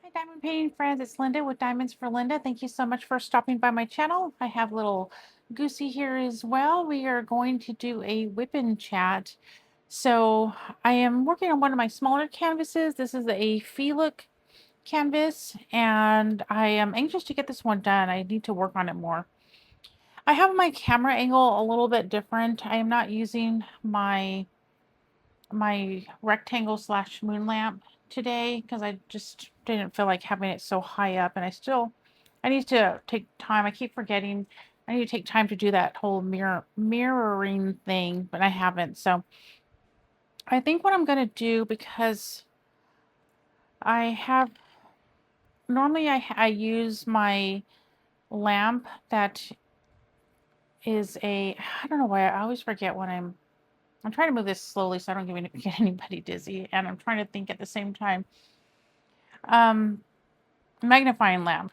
Hi, diamond painting friends. It's Linda with Diamonds for Linda. Thank you so much for stopping by my channel. I have little Goosey here as well. We are going to do a WIP chat. So I am working on one of my smaller canvases. This is a FeeLook canvas, and I am anxious to get this one done. I need to work on it more. I have my camera angle a little bit different. I am not using my rectangle slash moon lamp today because I just didn't feel like having it so high up, and I need to take time. I keep forgetting I need to take time to do that whole mirroring thing, but I haven't. So I think what I'm gonna do, because I have normally I use my lamp that is I don't know why I always forget when I'm trying to move this slowly so I don't get anybody dizzy, and I'm trying to think at the same time. Um, Magnifying lamp.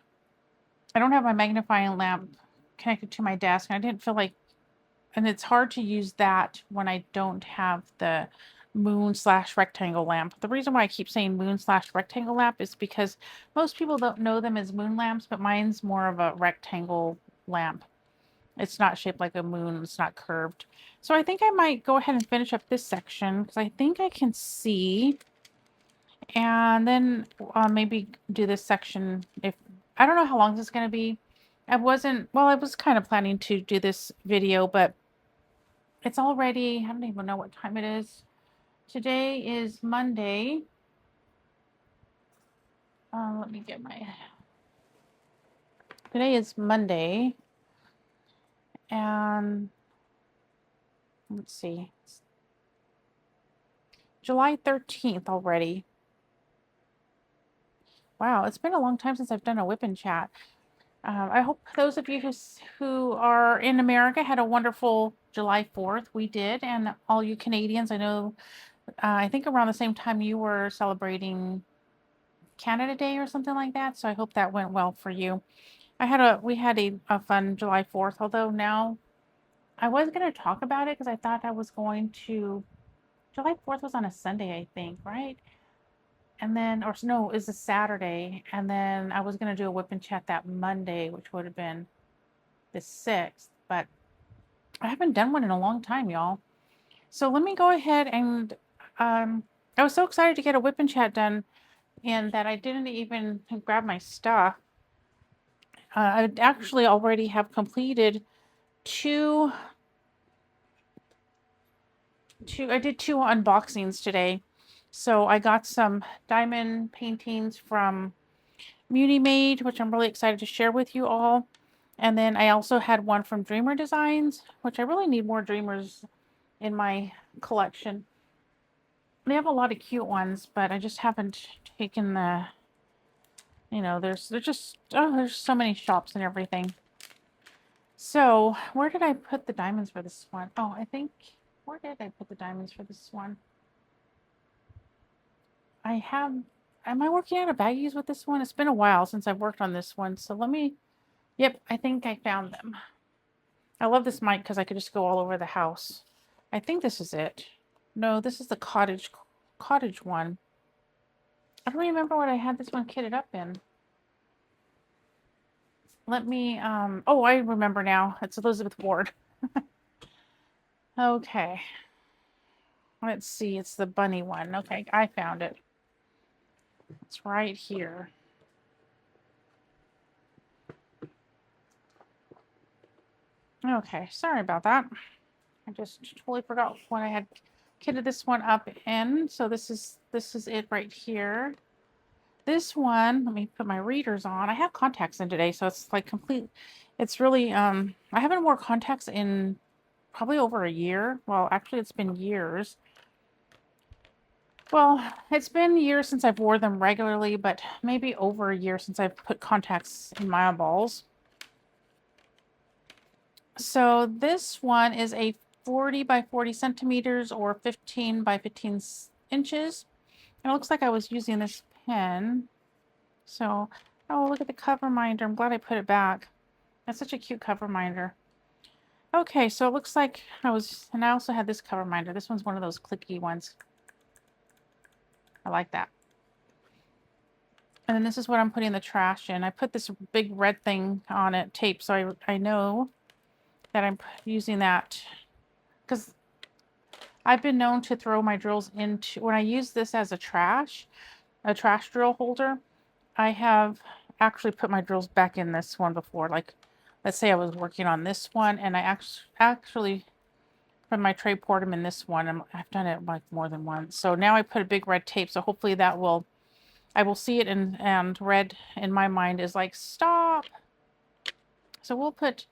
I don't have my magnifying lamp connected to my desk, and I didn't feel like, and it's hard to use that when I don't have the moon slash rectangle lamp. The reason why I keep saying moon slash rectangle lamp is because most people don't know them as moon lamps, but mine's more of a rectangle lamp. It's not shaped like a moon, it's not curved. So I think I might go ahead and finish up this section because I think I can see, and then maybe do this section. If I don't know how long this is going to be. I was kind of planning to do this video, but it's already, I don't even know what time it is. Today is Monday. Let me get today is Monday, and let's see, it's July 13th already. Wow, it's been a long time since I've done a WIP chat. I hope those of you who are in America had a wonderful July 4th. We did, and all you Canadians, I know, I think around the same time you were celebrating Canada Day or something like that. So I hope that went well for you. We had a fun July 4th, although now I was going to talk about it because I thought I was going to. July 4th was on a Sunday, I think, right? And then, or no, it was a Saturday. And then I was going to do a WIP chat that Monday, which would have been the 6th, but I haven't done one in a long time, y'all. So let me go ahead and I was so excited to get a WIP chat done, and that I didn't even grab my stuff. I actually already have completed two I did two unboxings today. So I got some diamond paintings from Muni Made, which I'm really excited to share with you all. And then I also had one from Dreamer Designs, which I really need more Dreamers in my collection. They have a lot of cute ones, but I just haven't taken the, there's so many shops and everything. So where did I put the diamonds for this one? Oh, where did I put the diamonds for this one? Am I working out of baggies with this one? It's been a while since I've worked on this one. So yep, I think I found them. I love this mic because I could just go all over the house. I think this is it. No, this is the cottage one. I don't remember what I had this one kitted up in. Let me, oh, I remember now. It's Elizabeth Ward. Okay. Let's see. It's the bunny one. Okay, I found it. It's right here. Okay, sorry about that. I just totally forgot what I had kitted this one up in. So this is it right here. This one, let me put my readers on. I have contacts in today, so it's like complete. It's really I haven't worn contacts in probably over a year. Well, actually it's been years. Well, it's been years since I've wore them regularly, but maybe over a year since I've put contacts in my eyeballs. So this one is a 40 by 40 centimeters or 15 by 15 inches. And it looks like I was using this pen. So, oh, look at the cover minder. I'm glad I put it back. That's such a cute cover minder. Okay, so it looks like and I also had this cover minder. This one's one of those clicky ones. I like that. And then this is what I'm putting the trash in. I put this big red thing on it, tape, so I know that I'm using that because I've been known to throw my drills into, when I use this as a trash drill holder, I have actually put my drills back in this one before. Like, let's say I was working on this one and I actually put my tray poured in this one. I've done it like more than once. So now I put a big red tape. So hopefully that will, I will see it, and red in my mind is like, stop. So we'll put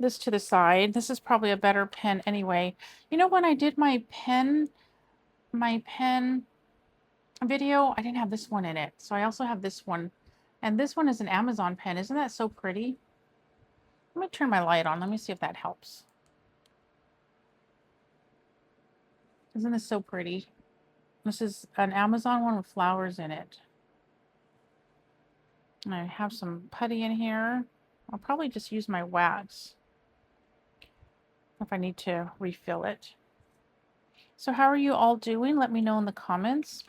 this to the side. This is probably a better pen anyway. You know, when I did my pen video, I didn't have this one in it. So I also have this one. And this one is an Amazon pen. Isn't that so pretty? Let me turn my light on. Let me see if that helps. Isn't this so pretty? This is an Amazon one with flowers in it. And I have some putty in here. I'll probably just use my wax if I need to refill it. So how are you all doing? Let me know in the comments.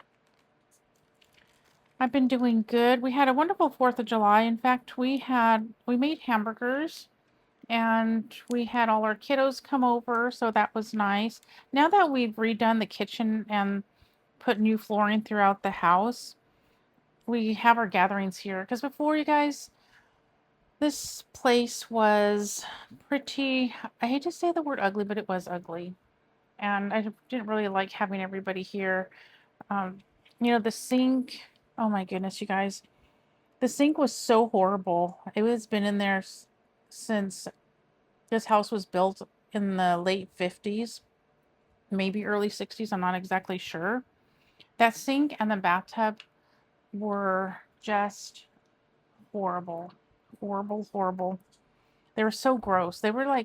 I've been doing good. We had a wonderful 4th of July. In fact, we made hamburgers and we had all our kiddos come over, so that was nice. Now that we've redone the kitchen and put new flooring throughout the house, we have our gatherings here. Because before, you guys, this place was pretty, I hate to say the word ugly, but it was ugly. And I didn't really like having everybody here. You know, the sink, oh my goodness, you guys. The sink was so horrible. It has been in there since this house was built in the late 50s, maybe early 60s. I'm not exactly sure. That sink and the bathtub were just horrible. Horrible, horrible. They were so gross. They were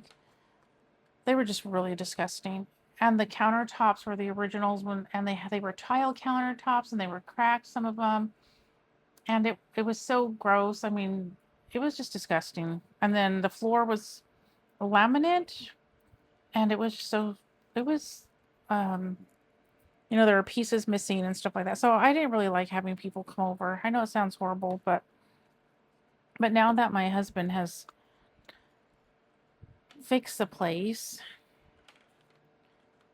just really disgusting. And the countertops were the originals and they were tile countertops and they were cracked, some of them. And it was so gross. I mean, it was just disgusting. And then the floor was laminate, and it was you know, there were pieces missing and stuff like that. So I didn't really like having people come over. I know it sounds horrible, but now that my husband has fixed the place,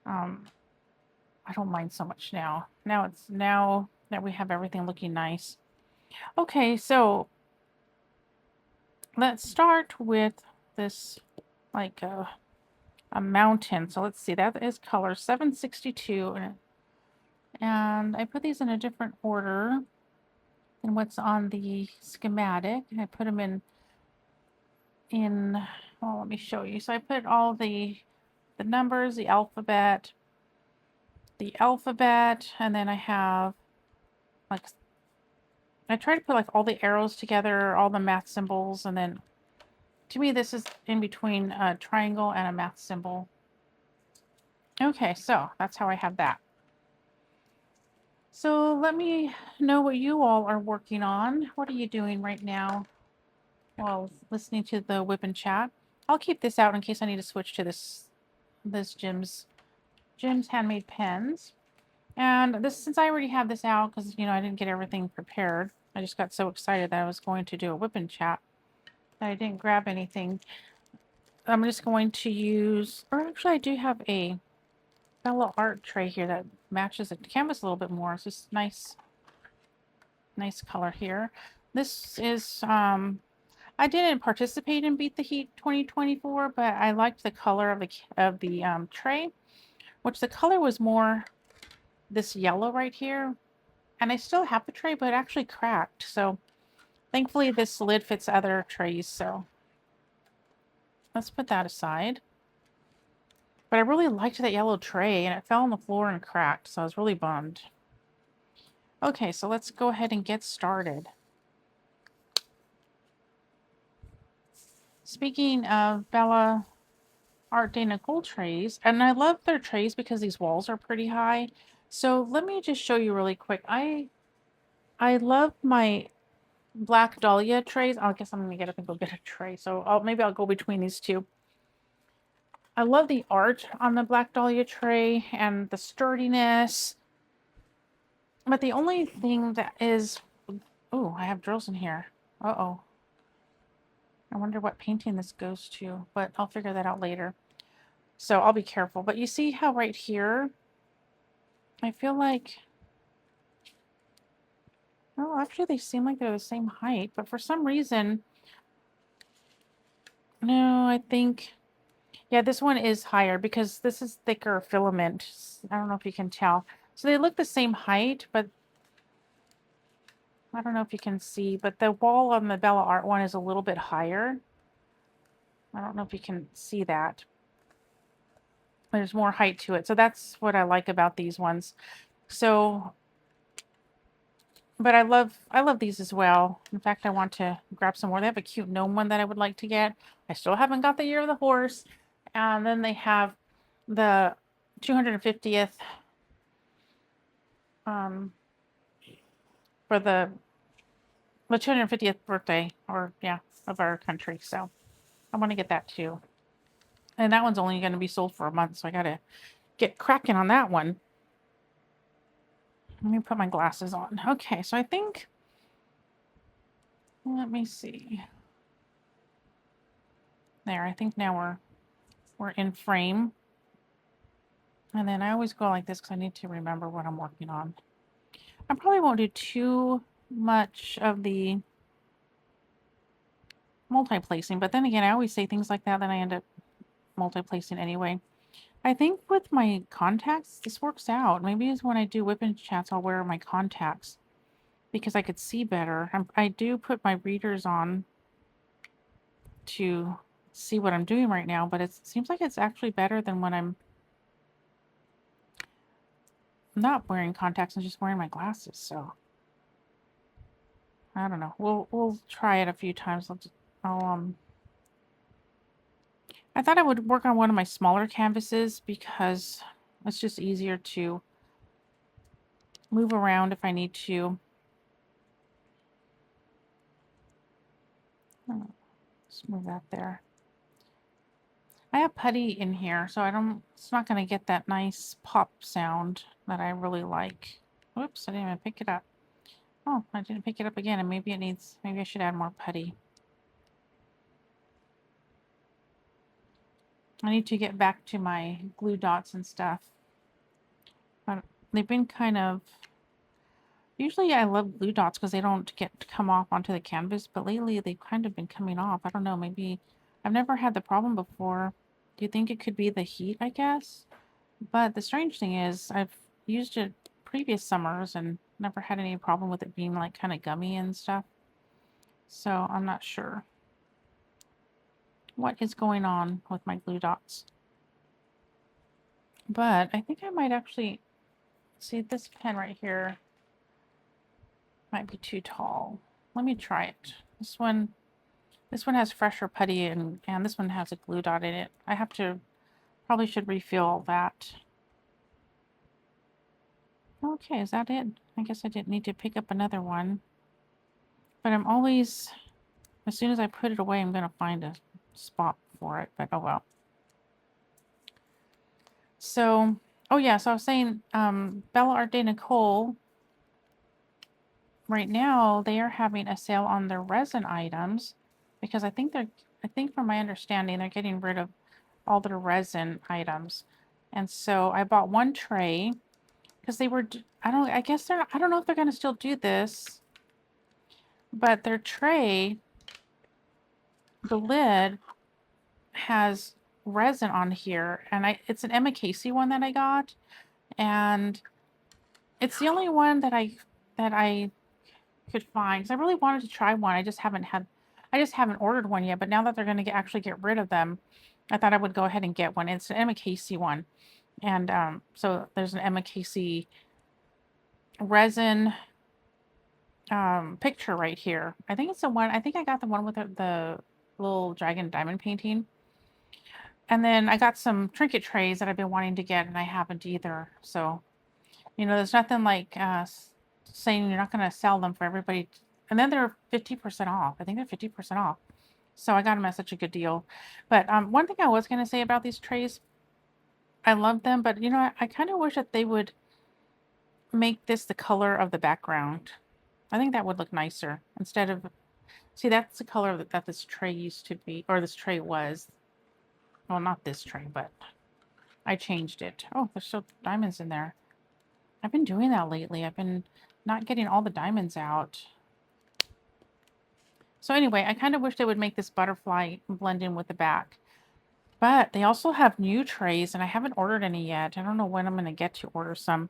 I don't mind so much now. Now that we have everything looking nice. Okay, so let's start with this, like a mountain. So let's see, that is color 762, and I put these in a different order than what's on the schematic. I put them in well, let me show you. So I put all the numbers, the alphabet, and then I have, like, I try to put like all the arrows together, all the math symbols, and then to me this is in between a triangle and a math symbol. Okay, so that's how I have that. So let me know what you all are working on. What are you doing right now while listening to the WIP Chat? I'll keep this out in case I need to switch to this Jim's handmade pens. And this, since I already have this out, because you know I didn't get everything prepared, I just got so excited that I was going to do a WIP Chat that I didn't grab anything. I'm just going to use, or actually I do have a Bella art tray here that matches the canvas a little bit more. It's just nice color here. This is I didn't participate in Beat the Heat 2024, but I liked the color of the tray, which the color was more this yellow right here. And I still have the tray, but it actually cracked. So thankfully this lid fits other trays. So let's put that aside. But I really liked that yellow tray, and it fell on the floor and cracked, so I was really bummed. Okay, so let's go ahead and get started. Speaking of Bella Art Day Nicole trays, and I love their trays because these walls are pretty high. So let me just show you really quick. I love my Black Dahlia trays. I guess I'm gonna get up and go get a tray. So maybe I'll go between these two. I love the art on the Black Dahlia tray and the sturdiness. But the only thing that is Oh, I have drills in here. Uh-oh. I wonder what painting this goes to, but I'll figure that out later. So I'll be careful. But you see how right here, I feel like, oh, actually they seem like they're the same height, but for some reason, no, I think, yeah, this one is higher because this is thicker filament. I don't know if you can tell. So they look the same height, but I don't know if you can see, but the wall on the Bella Art one is a little bit higher. I don't know if you can see that. There's more height to it. So that's what I like about these ones. So, but I love these as well. In fact, I want to grab some more. They have a cute gnome one that I would like to get. I still haven't got the Year of the Horse. And then they have the 250th um for the 250th birthday, or yeah, of our country. So I want to get that too. And that one's only going to be sold for a month, so I got to get cracking on that one. Let me put my glasses on. Okay, so I think, let me see. There, I think now we're in frame. And then I always go like this because I need to remember what I'm working on. I probably won't do too much of the multi-placing, but then again, I always say things like that, then I end up multi-placing anyway. I think with my contacts, this works out. Maybe it's when I do WIP chats, I'll wear my contacts because I could see better. I do put my readers on to see what I'm doing right now, but it seems like it's actually better than when I'm not wearing contacts and just wearing my glasses. So I don't know. We'll try it a few times. I thought I would work on one of my smaller canvases because it's just easier to move around if I need to. Let's move that there. I have putty in here, so it's not going to get that nice pop sound that I really like. Oops, I didn't even pick it up. Oh, I didn't pick it up again, and maybe I should add more putty. I need to get back to my glue dots and stuff. But they've been kind of, usually I love glue dots because they don't get to come off onto the canvas, but lately they've kind of been coming off. I don't know, maybe I've never had the problem before. Do you think it could be the heat, I guess? But the strange thing is I've used it previous summers and never had any problem with it being like kind of gummy and stuff. So I'm not sure what is going on with my glue dots. But I think I might actually, see, this pen right here might be too tall. Let me try it. This one has fresher putty and this one has a glue dot in it. I have to, probably should refill that. Okay, is that it? I guess I didn't need to pick up another one. But I'm always, as soon as I put it away, I'm going to find a spot for it, but oh well. So, oh yeah, so I was saying, Bella Art de Nicole, right now, they are having a sale on their resin items because I think from my understanding, they're getting rid of all their resin items. And so I bought one tray because they were, I don't know if they're going to still do this, but their tray, the lid has resin on here, and it's an Emma Casey one that I got, and it's the only one that I could find because I really wanted to try one. I just haven't ordered one yet, but now that they're going to actually get rid of them, I thought I would go ahead and get one. It's an Emma Casey one, and so there's an Emma Casey resin picture right here. I think it's the one, I think I got the one with the little dragon diamond painting. And then I got some trinket trays that I've been wanting to get, and I haven't either. So, there's nothing like saying you're not going to sell them for everybody. And then they're 50% off. I think they're 50% off. So I got them at such a good deal. But one thing I was going to say about these trays, I love them, but I kind of wish that they would make this the color of the background. I think that would look nicer instead of, see, that's the color that this tray used to be, or this tray was. Well, not this tray, but I changed it. Oh, there's still diamonds in there. I've been doing that lately. I've been not getting all the diamonds out. So anyway, I kind of wish they would make this butterfly blend in with the back. But they also have new trays, and I haven't ordered any yet. I don't know when I'm going to get to order some.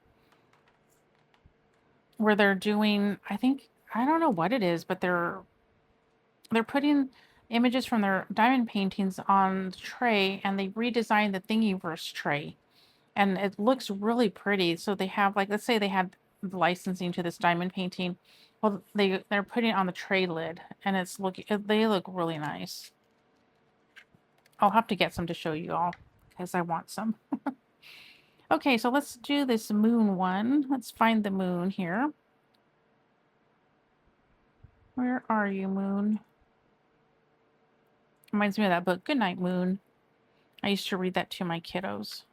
Where they're doing, I think, I don't know what it is, but they're putting images from their diamond paintings on the tray, and they redesigned the Thingiverse tray. And it looks really pretty. So they have, like, let's say they had the licensing to this diamond painting. Well, they're putting it on the tray lid, and they look really nice. I'll have to get some to show you all because I want some. Okay, so let's do this moon one. Let's find the moon here. Where are you, moon? Reminds me of that book, Goodnight Moon. I used to read that to my kiddos.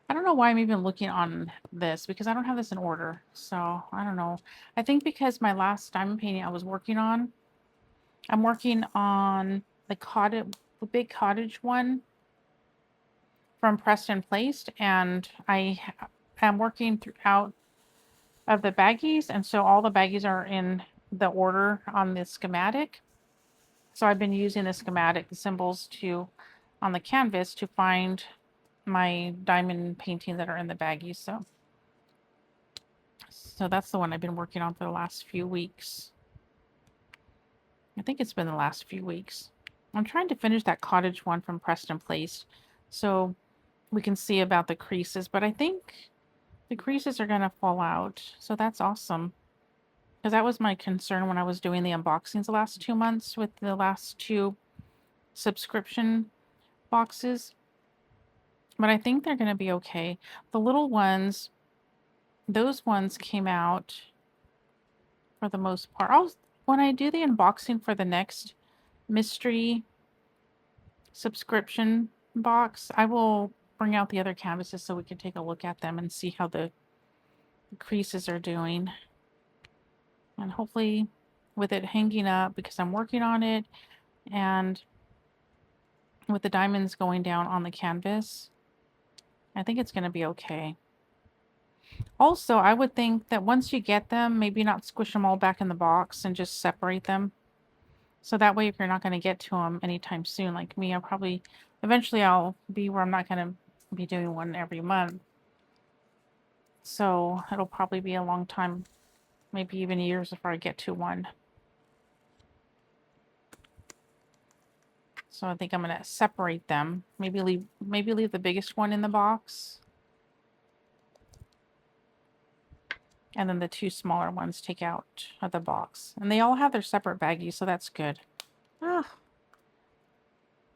I don't know why I'm even looking on this because I don't have this in order. So I don't know. I think because my last diamond painting I was working on, I'm working on the big cottage one from Preston Placed, and I am working throughout of the baggies, and so all the baggies are in the order on the schematic. So I've been using the schematic symbols on the canvas to find my diamond paintings that are in the baggies. So that's the one I've been working on for the last few weeks. I think it's been the last few weeks. I'm trying to finish that cottage one from Preston Place so we can see about the creases, but I think the creases are going to fall out. So that's awesome. Because that was my concern when I was doing the unboxings the last 2 months with the last 2 subscription boxes. But I think they're going to be okay. The little ones, those ones came out for the most part. When I do the unboxing for the next mystery subscription box, I will bring out the other canvases so we can take a look at them and see how the creases are doing. And hopefully with it hanging up, because I'm working on it, and with the diamonds going down on the canvas, I think it's going to be okay. Also, I would think that once you get them, maybe not squish them all back in the box and just separate them. So that way, if you're not going to get to them anytime soon, like me, eventually I'll be where I'm not going to be doing one every month. So it'll probably be a long time, maybe even years before I get to one. So I think I'm going to separate them. Maybe leave the biggest one in the box. And then the 2 smaller ones take out of the box. And they all have their separate baggies, so that's good. Ah,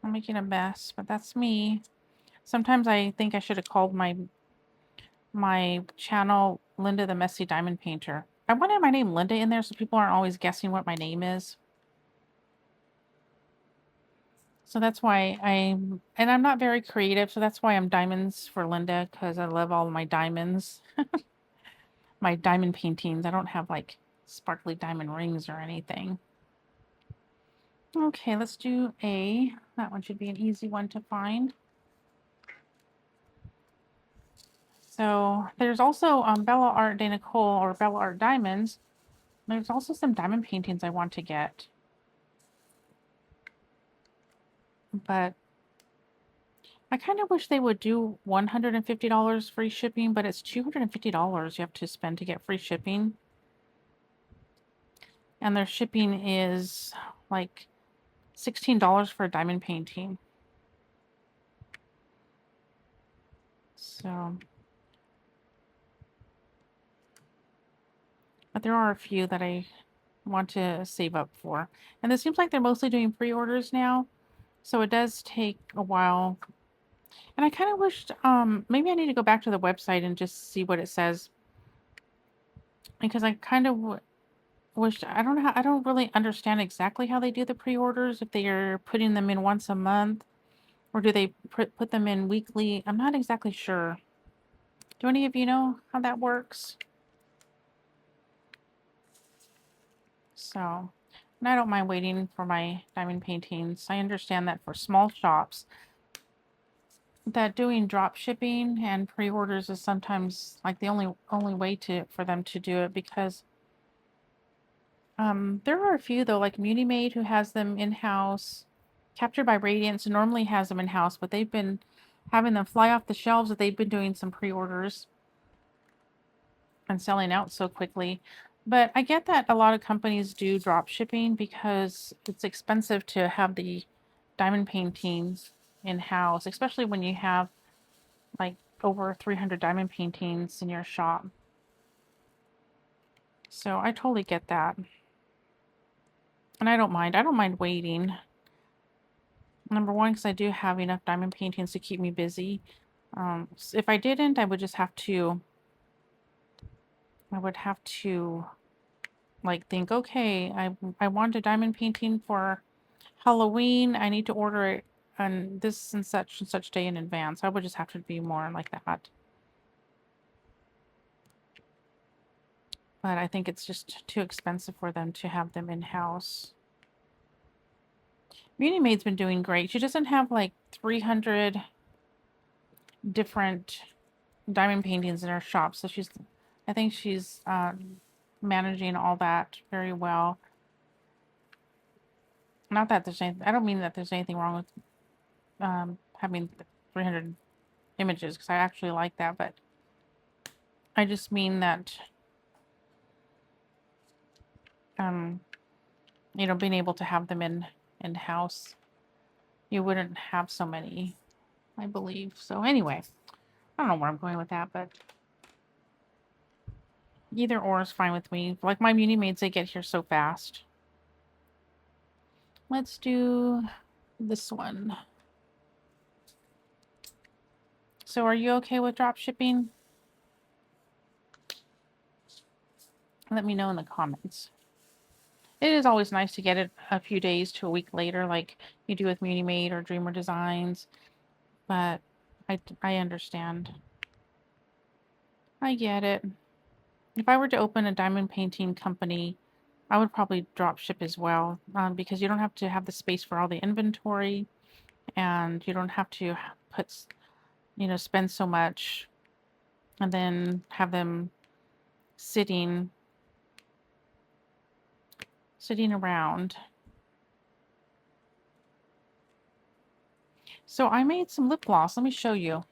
I'm making a mess, but that's me. Sometimes I think I should have called my channel Linda the Messy Diamond Painter. I wanted my name Linda in there so people aren't always guessing what my name is. So that's why I'm not very creative, so that's why I'm Diamonds for Linda, because I love all my diamonds. My diamond paintings. I don't have like sparkly diamond rings or anything. Okay, let's do A. That one should be an easy one to find. So there's also Bella Art de Nicole or Bella Art Diamonds. There's also some diamond paintings I want to get. But I kind of wish they would do $150 free shipping, but it's $250 you have to spend to get free shipping. And their shipping is like $16 for a diamond painting. So, but there are a few that I want to save up for. And it seems like they're mostly doing pre-orders now. So it does take a while. And I kind of wished, maybe I need to go back to the website and just see what it says. Because I kind of wished, I don't really understand exactly how they do the pre-orders. If they are putting them in once a month, or do they put them in weekly? I'm not exactly sure. Do any of you know how that works? So, and I don't mind waiting for my diamond paintings. I understand that for small shops, that doing drop shipping and pre-orders is sometimes like the only way to for them to do it, because there are a few though, like Muni Made, who has them in-house. Captured by Radiance normally has them in-house, but they've been having them fly off the shelves that they've been doing some pre-orders and selling out so quickly. But I get that a lot of companies do drop shipping because it's expensive to have the diamond paintings in-house, especially when you have like over 300 diamond paintings in your shop. So I totally get that. And I don't mind. I don't mind waiting. Number one, because I do have enough diamond paintings to keep me busy. If I didn't, I would have to like think, okay, I want a diamond painting for Halloween. I need to order it on this and such day in advance. I would just have to be more like that. But I think it's just too expensive for them to have them in-house. Muni Maid's been doing great. She doesn't have like 300 different diamond paintings in her shop, so I think she's managing all that very well. Not that I don't mean that there's anything wrong with having 300 images, because I actually like that, but I just mean that being able to have them in-house, you wouldn't have so many, I believe. So anyway, I don't know where I'm going with that, but either or is fine with me. Like my Muni Maids, they get here so fast. Let's do this one. So are you okay with drop shipping? Let me know in the comments. It is always nice to get it a few days to a week later, like you do with Muni Made or Dreamer Designs, but I understand. I get it. If I were to open a diamond painting company, I would probably drop ship as well, because you don't have to have the space for all the inventory, and you don't have to spend so much and then have them sitting around. So I made some lip gloss. Let me show you.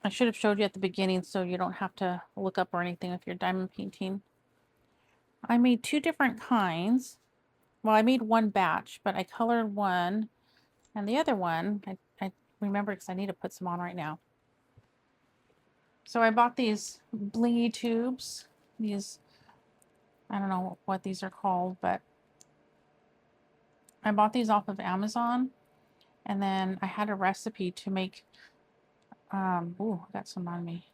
I should have showed you at the beginning so you don't have to look up or anything if you're diamond painting. I made two different kinds. Well, I made one batch, but I colored one, and the other one, I remember because I need to put some on right now. So I bought these blingy tubes. These, I don't know what these are called, but I bought these off of Amazon. And then I had a recipe to make, ooh, I got some on me.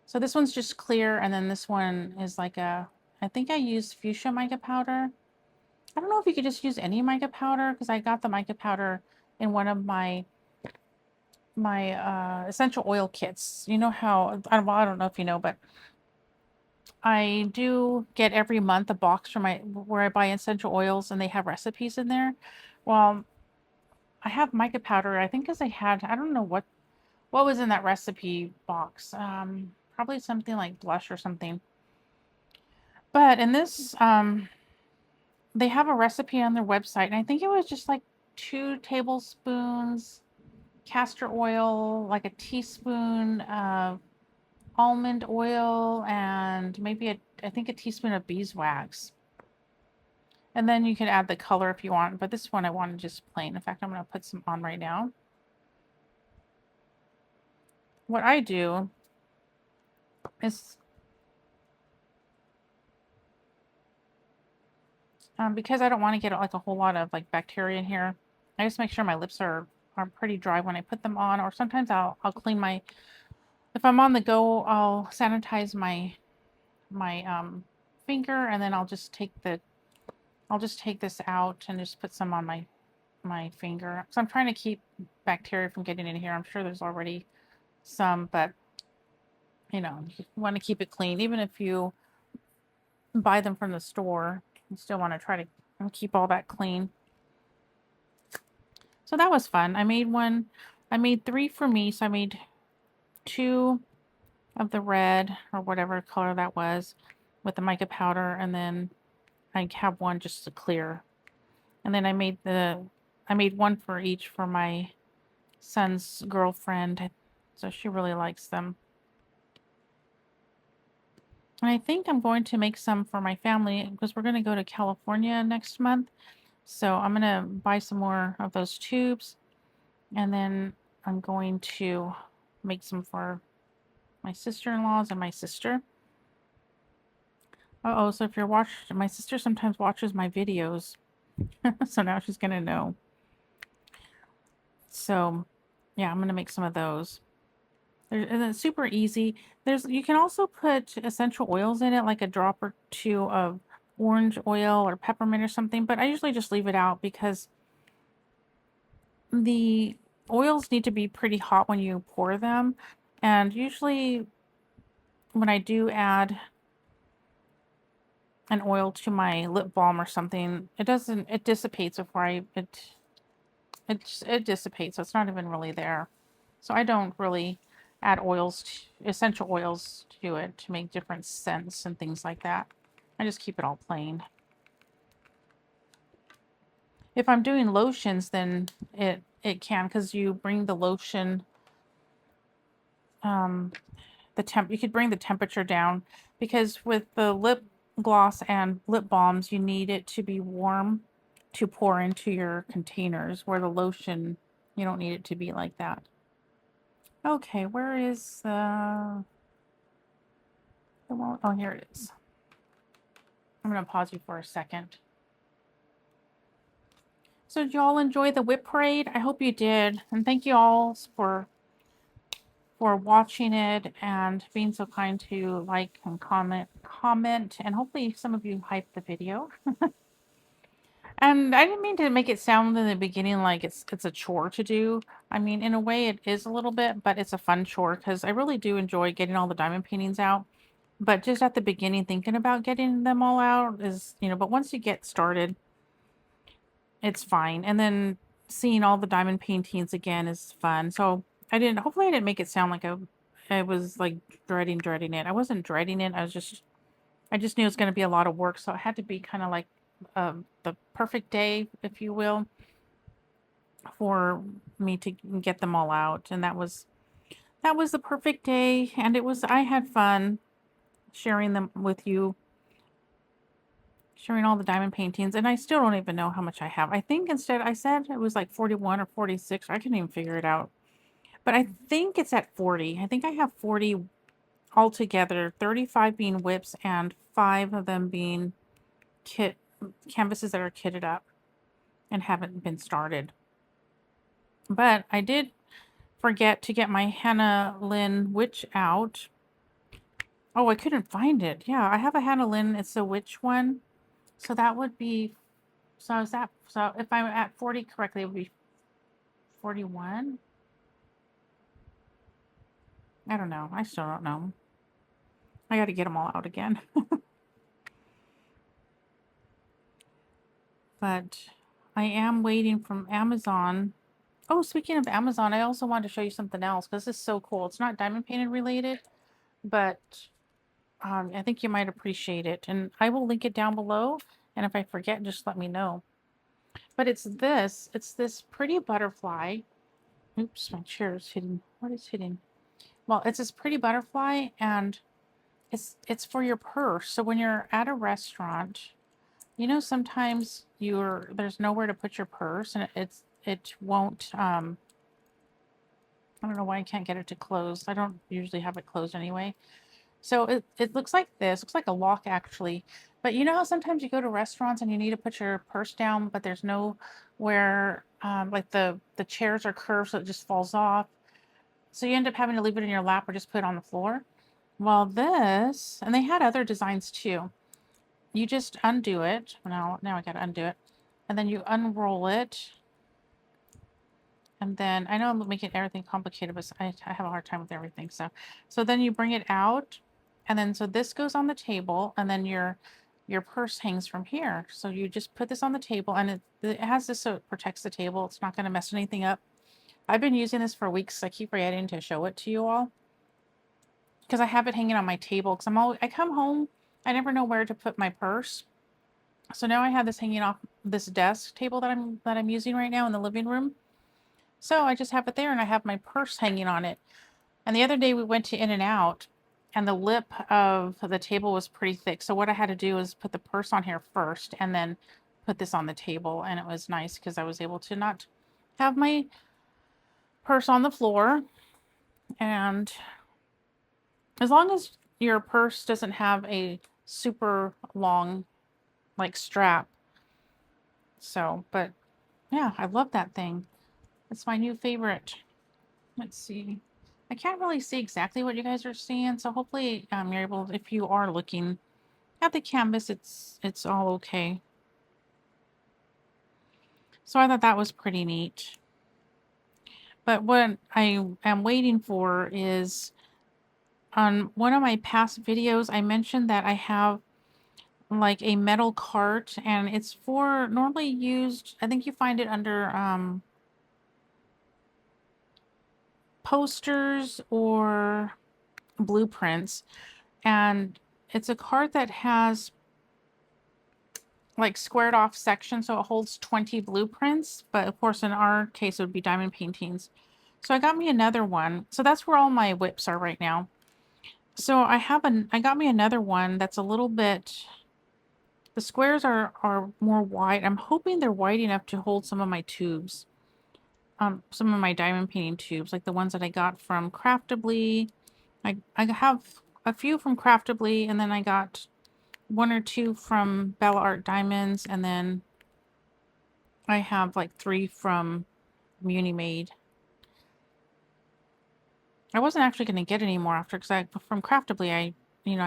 So this one's just clear, and then this one is like I think I used fuchsia mica powder. I don't know if you could just use any mica powder, because I got the mica powder in one of my essential oil kits. You know how, well, I don't know if you know, but I do get every month a box from where I buy essential oils, and they have recipes in there. Well, I have mica powder, I think, because I don't know what was in that recipe box. Probably something like blush or something. But in this, they have a recipe on their website, and I think it was just like 2 tablespoons castor oil, like a teaspoon of almond oil, and maybe I think a teaspoon of beeswax. And then you can add the color if you want, but this one I wanted just plain. In fact, I'm going to put some on right now. What I do is, because I don't want to get like a whole lot of like bacteria in here, I just make sure my lips are pretty dry when I put them on, or sometimes I'll clean if I'm on the go, I'll sanitize my finger, and then I'll just take this out and just put some on my finger. So I'm trying to keep bacteria from getting in here. I'm sure there's already some, but you want to keep it clean, even if you buy them from the store. I still want to try to keep all that clean. So that was fun. I made one. I made 3 for me. So I made 2 of the red or whatever color that was with the mica powder, and then I have one just to clear. And then I made 1 for each for my son's girlfriend, so she really likes them. And I think I'm going to make some for my family because we're going to go to California next month. So I'm going to buy some more of those tubes, and then I'm going to make some for my sister-in-laws and my sister. Uh-oh, so if you're watching, my sister sometimes watches my videos. So now she's going to know. So yeah, I'm going to make some of those. And it's super easy. You can also put essential oils in it, like a drop or 2 of orange oil or peppermint or something, but I usually just leave it out because the oils need to be pretty hot when you pour them. And usually when I do add an oil to my lip balm or something, it dissipates before it dissipates, so it's not even really there. So I don't really add essential oils to it to make different scents and things like that. I just keep it all plain. If I'm doing lotions, then it can, because you bring the lotion, you could bring the temperature down, because with the lip gloss and lip balms, you need it to be warm to pour into your containers, where the lotion, you don't need it to be like that. Okay, where is the oh, here it is. I'm going to pause you for a second. So did you all enjoy the WIP parade? I hope you did. And thank you all for watching it and being so kind to like and comment, and hopefully some of you hyped the video. And I didn't mean to make it sound in the beginning like it's a chore to do. I mean, in a way it is a little bit, but it's a fun chore because I really do enjoy getting all the diamond paintings out. But just at the beginning, thinking about getting them all out is, but once you get started, it's fine. And then seeing all the diamond paintings again is fun. So hopefully I didn't make it sound like I was like dreading it. I wasn't dreading it. I just knew it was going to be a lot of work. So it had to be kind of like the perfect day, if you will, for me to get them all out. And that was the perfect day. And I had fun sharing them with you, showing all the diamond paintings, and I still don't even know how much I have. I think instead I said it was like 41 or 46. I couldn't even figure it out. But I think it's at 40. I think I have 40 altogether, 35 being whips and 5 of them being canvases that are kitted up and haven't been started. But I did forget to get my Hannah Lynn witch out. Oh, I couldn't find it. Yeah, I have a Hannah Lynn. It's a witch one. So that would be, so if I'm at 40 correctly, it would be 41. I don't know. I still don't know. I got to get them all out again. But I am waiting from Amazon. Oh, speaking of Amazon, I also wanted to show you something else because this is so cool. It's not diamond painted related, but I think you might appreciate it. And I will link it down below. And if I forget, just let me know. But it's this pretty butterfly. Oops, my chair is hitting. What is hitting? Well, it's this pretty butterfly, and it's for your purse. So when you're at a restaurant, sometimes there's nowhere to put your purse, and it won't. I don't know why I can't get it to close. I don't usually have it closed anyway. So it looks like this. Looks like a lock actually. But you know how sometimes you go to restaurants and you need to put your purse down, but there's nowhere, like the chairs are curved, so it just falls off. So you end up having to leave it in your lap or just put it on the floor. Well, this, and they had other designs too. You just undo it. Now I got to undo it. And then you unroll it. And then, I know I'm making everything complicated, but I have a hard time with everything. So then you bring it out. And then, so this goes on the table. And then your your purse hangs from here. So you just put this on the table, and it has this so it protects the table. It's not going to mess anything up. I've been using this for weeks. I keep forgetting to show it to you all because I have it hanging on my table because I come home, I never know where to put my purse. So now I have this hanging off this desk table that I'm using right now in the living room. So I just have it there and I have my purse hanging on it. And the other day we went to In-N-Out and the lip of the table was pretty thick. So what I had to do was put the purse on here first and then put this on the table. And it was nice because I was able to not have my purse on the floor. And as long as your purse doesn't have a super long like strap. So, but yeah, I love that thing. It's my new favorite. Let's see. I can't really see exactly what you guys are seeing, so hopefully you're able, if you are looking at the canvas, it's all okay. So I thought that was pretty neat. But what I am waiting for is on one of my past videos, I mentioned that I have like a metal cart and it's for normally used, I think you find it under posters or blueprints, and it's a cart that has like squared off sections so it holds 20 blueprints, but of course in our case it would be diamond paintings. So I got me another one. So that's where all my whips are right now. So I got me another one that's a little bit, the squares are more wide. I'm hoping they're wide enough to hold some of my tubes. Some of my diamond painting tubes, like the ones that I got from Craftably. I have a few from Craftably, and then I got one or two from Bella Art Diamonds, and then I have like 3 from Muni Made. I wasn't actually going to get any more after, because from Craftably, I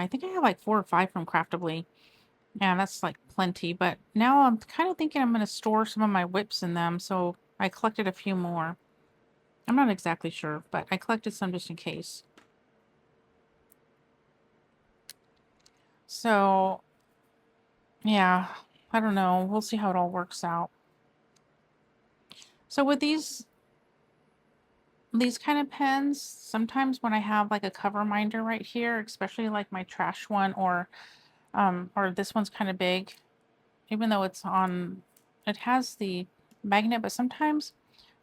think I have like 4 or 5 from Craftably, and that's like plenty. But now I'm kind of thinking I'm going to store some of my whips in them, so I collected a few more. I'm not exactly sure, but I collected some just in case. So, yeah, I don't know. We'll see how it all works out. So with these kind of pens, sometimes when I have like a cover minder right here, especially like my trash one, or this one's kind of big, even though it has the magnet, but sometimes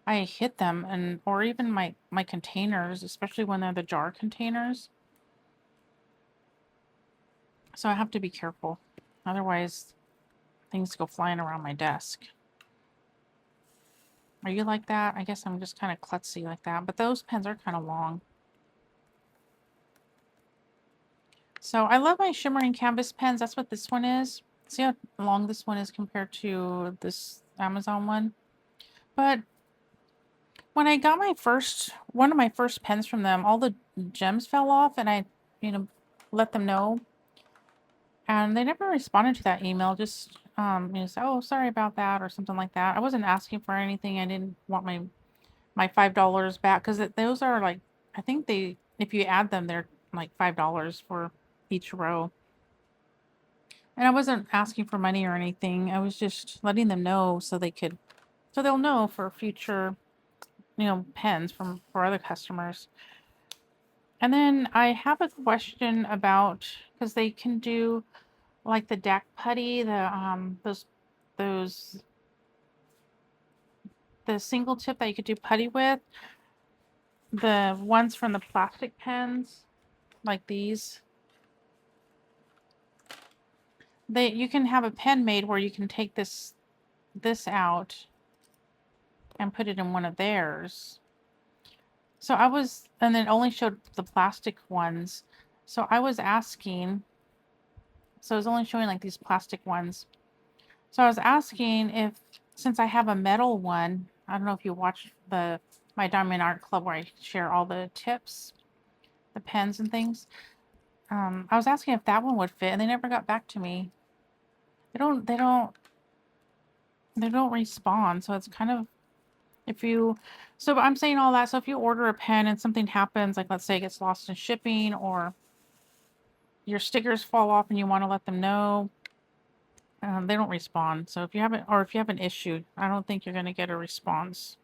I hit them, and or even my containers, especially when they're the jar containers. So I have to be careful, otherwise things go flying around my desk. Are you like that? I guess I'm just kind of klutzy like that, but those pens are kind of long. So I love my shimmering canvas pens. That's what this one is. See how long this one is compared to this Amazon one? But when I got one of my first pens from them, all the gems fell off, and I, let them know. And they never responded to that email. Just, say, oh, sorry about that, or something like that. I wasn't asking for anything. I didn't want my $5 back, because those are like, I think if you add them, they're like $5 for each row. And I wasn't asking for money or anything. I was just letting them know so they'll know for future, pens for other customers. And then I have a question about, because they can do like the DAC putty, those the single tip that you could do putty with, the ones from the plastic pens, like these. You can have a pen made where you can take this out and put it in one of theirs. So and it only showed the plastic ones. So I was asking, so it was only showing like these plastic ones. So I was asking if, since I have a metal one, I don't know if you watch my Diamond Art Club where I share all the tips, the pens and things. I was asking if that one would fit, and they never got back to me. They don't respond. So it's kind of, so I'm saying all that. So if you order a pen and something happens, like let's say it gets lost in shipping, or your stickers fall off and you want to let them know, They don't respond. So if you haven't, or if you have an issue, I don't think you're going to get a response.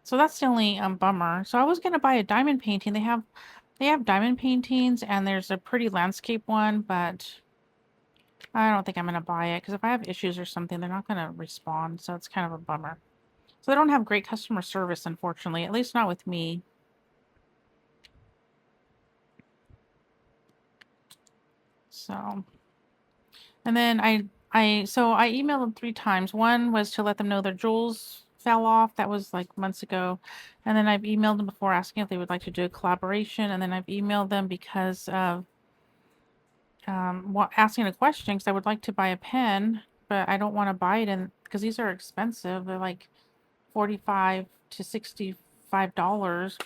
So that's the only bummer. So I was going to buy a diamond painting. They have diamond paintings, and there's a pretty landscape one, but I don't think I'm going to buy it because if I have issues or something, they're not going to respond. So it's kind of a bummer. So they don't have great customer service, unfortunately, at least not with me. So, and then so I emailed them 3 times. One was to let them know their jewels fell off. That was like months ago. And then I've emailed them before asking if they would like to do a collaboration. And then I've emailed them because of asking a question because I would like to buy a pen, but I don't want to buy it because these are expensive. They're like $45 to $65.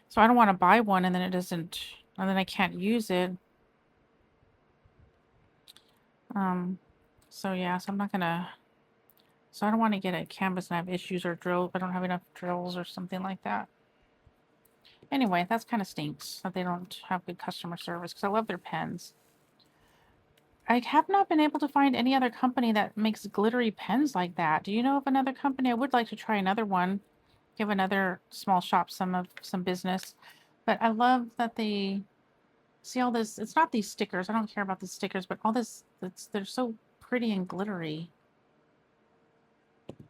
So I don't want to buy one and then it doesn't, and then I can't use it. So yeah, so I'm not gonna, so I don't want to get a canvas and have issues or drill. I don't have enough drills or something like that. Anyway, that's kind of stinks that they don't have good customer service because I love their pens. I have not been able to find any other company that makes glittery pens like that. Do you know of another company? I would like to try another one, give another small shop some business. But I love that they see all this. It's not these stickers. I don't care about the stickers, but all this, they're so pretty and glittery.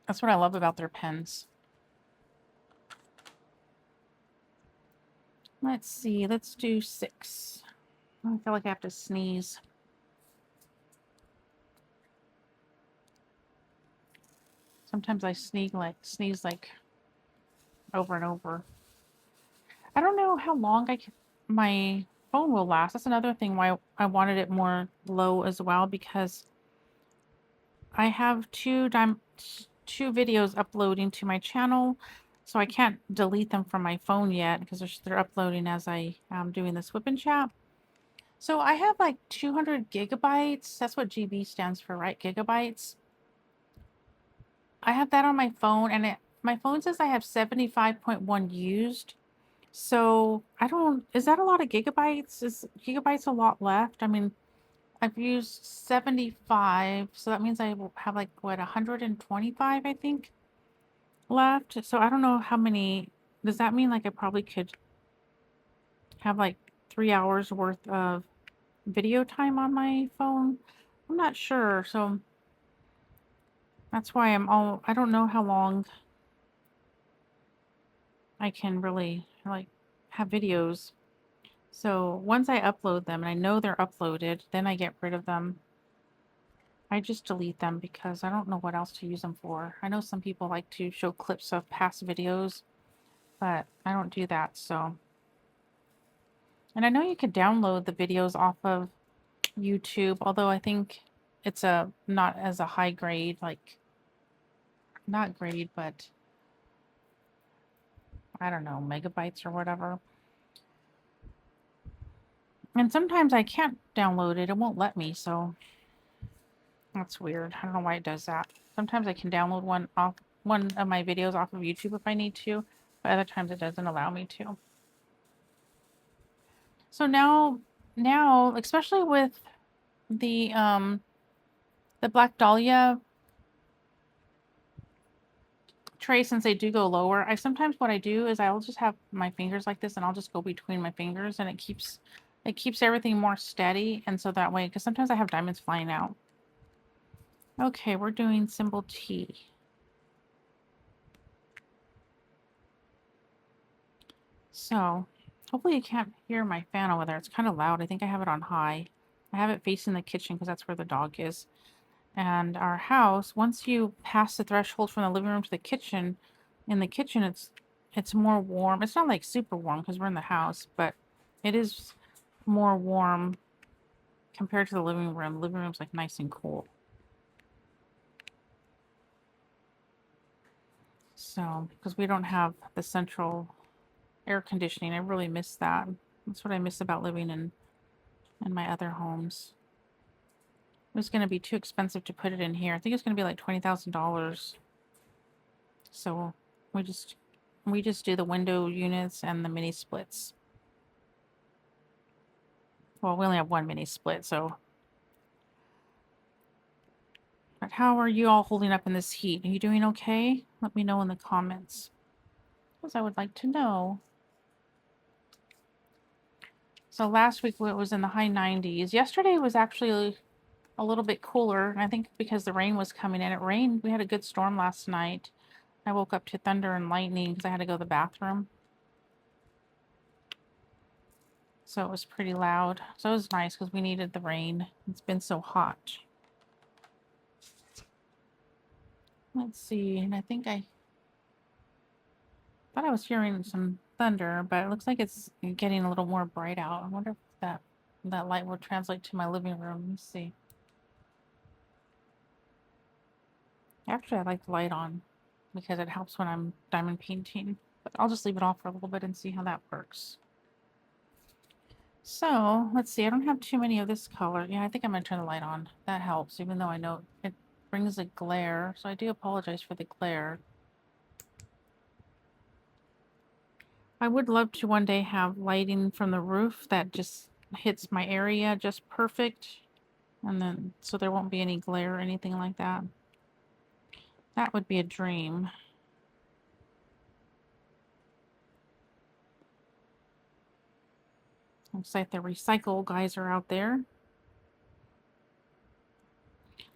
That's what I love about their pens. Let's see. Let's do 6. I feel like I have to sneeze. Sometimes I sneeze like over and over. I don't know how long my phone will last. That's another thing why I wanted it more low as well, because I have two videos uploading to my channel, so I can't delete them from my phone yet because they're uploading as I am doing this WIP Chat. So I have like 200 gigabytes. That's what GB stands for, right? Gigabytes. I have that on my phone, and my phone says I have 75.1 used. So I don't, is that a lot of gigabytes? Is gigabytes a lot left? I mean, I've used 75, so that means I will have like, what, 125, I think, left. So I don't know how many, does that mean like I probably could have like 3 hours worth of video time on my phone? I'm not sure. So that's why I don't know how long I can really like have videos. So once I upload them and I know they're uploaded, then I get rid of them. I just delete them because I don't know what else to use them for. I know some people like to show clips of past videos, but I don't do that. So, and I know you could download the videos off of YouTube, although I think it's not as a high grade, like not grade, but I don't know, megabytes or whatever. And sometimes I can't download it. It won't let me, so that's weird. I don't know why it does that. Sometimes I can download one of my videos off of YouTube if I need to, but other times it doesn't allow me to. So now, especially with the Black Dahlia tray, since they do go lower, sometimes what I do is I'll just have my fingers like this and I'll just go between my fingers, and it keeps everything more steady, and so that way, because sometimes I have diamonds flying out. Okay, we're doing symbol T. So hopefully you can't hear my fan over there. It's kind of loud. I think I have it on high. I have it facing the kitchen because that's where the dog is. And our house, once you pass the threshold from the living room to the kitchen, in the kitchen it's more warm. It's not like super warm because we're in the house, but it is more warm compared to the living room. The living room's like nice and cool. So, because we don't have the central air conditioning, I really miss that. That's what I miss about living in my other homes. It was going to be too expensive to put it in here. I think it's going to be like $20,000. So we just do the window units and the mini splits. Well, we only have one mini split, so But how are you all holding up in this heat? Are you doing okay? Let me know in the comments, because I would like to know. So last week it was in the high 90s. Yesterday was actually a little bit cooler. I think because the rain was coming in. It rained. We had a good storm last night. I woke up to thunder and lightning because I had to go to the bathroom. So it was pretty loud. So it was nice because we needed the rain. It's been so hot. Let's see. And I think I thought I was hearing some thunder, but it looks like it's getting a little more bright out. I wonder if that light will translate to my living room. Let me see. Actually, I like the light on because it helps when I'm diamond painting. But I'll just leave it off for a little bit and see how that works. So, let's see. I don't have too many of this color. Yeah, I think I'm going to turn the light on. That helps, even though I know it brings a glare. So I do apologize for the glare. I would love to one day have lighting from the roof that just hits my area just perfect. And then, so there won't be any glare or anything like that. That would be a dream. Looks like the recycle guys are out there.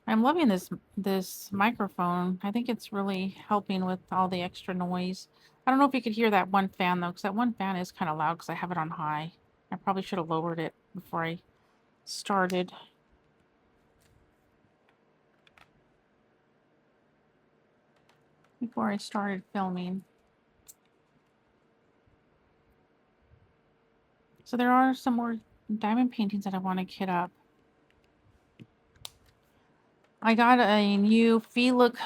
I'm loving this microphone. I think it's really helping with all the extra noise. I don't know if you could hear that one fan though, because that one fan is kind of loud because I have it on high. I probably should have lowered it before I started. Before I started filming. So there are some more diamond paintings that I want to kit up. I got a new FeeLook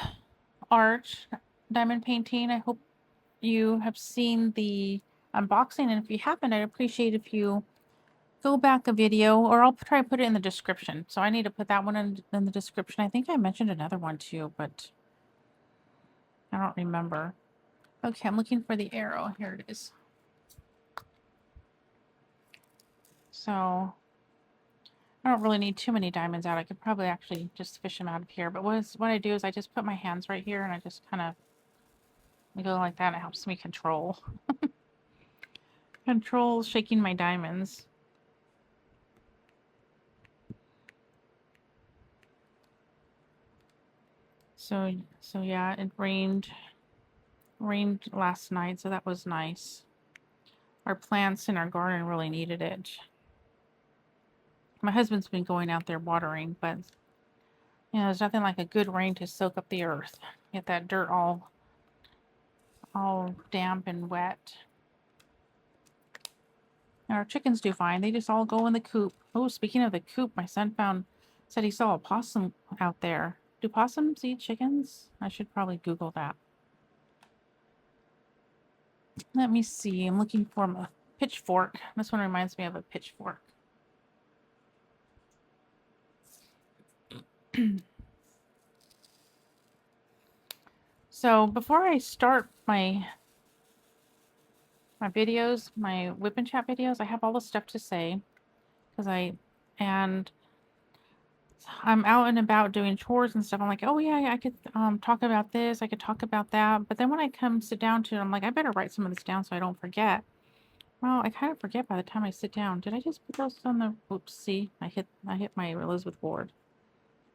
art diamond painting. I hope you have seen the unboxing, and if you haven't, I'd appreciate if you go back a video, or I'll try to put it in the description. So I need to put that one in the description. I think I mentioned another one too, but I don't remember. Okay, I'm looking for the arrow. Here it is. So I don't really need too many diamonds out. I could probably actually just fish them out of here. But what I do is I just put my hands right here and I just kind of go like that. And it helps me control shaking my diamonds. So yeah, it rained last night, so that was nice. Our plants in our garden really needed it. My husband's been going out there watering, but you know, there's nothing like a good rain to soak up the earth. Get that dirt all damp and wet. And our chickens do fine. They just all go in the coop. Oh, speaking of the coop, my son said he saw a possum out there. Do possums eat chickens? I should probably Google that. Let me see. I'm looking for a pitchfork. This one reminds me of a pitchfork. So before I start my videos, my WIP Chat videos, I have all the stuff to say because I'm out and about doing chores and stuff. I'm like, oh yeah, I could talk about this, I could talk about that. But then when I come sit down to it, I'm like, I better write some of this down so I don't forget. Well, I kind of forget by the time I sit down. Did I just put those on the? Oops, see, I hit my Elizabeth Ward.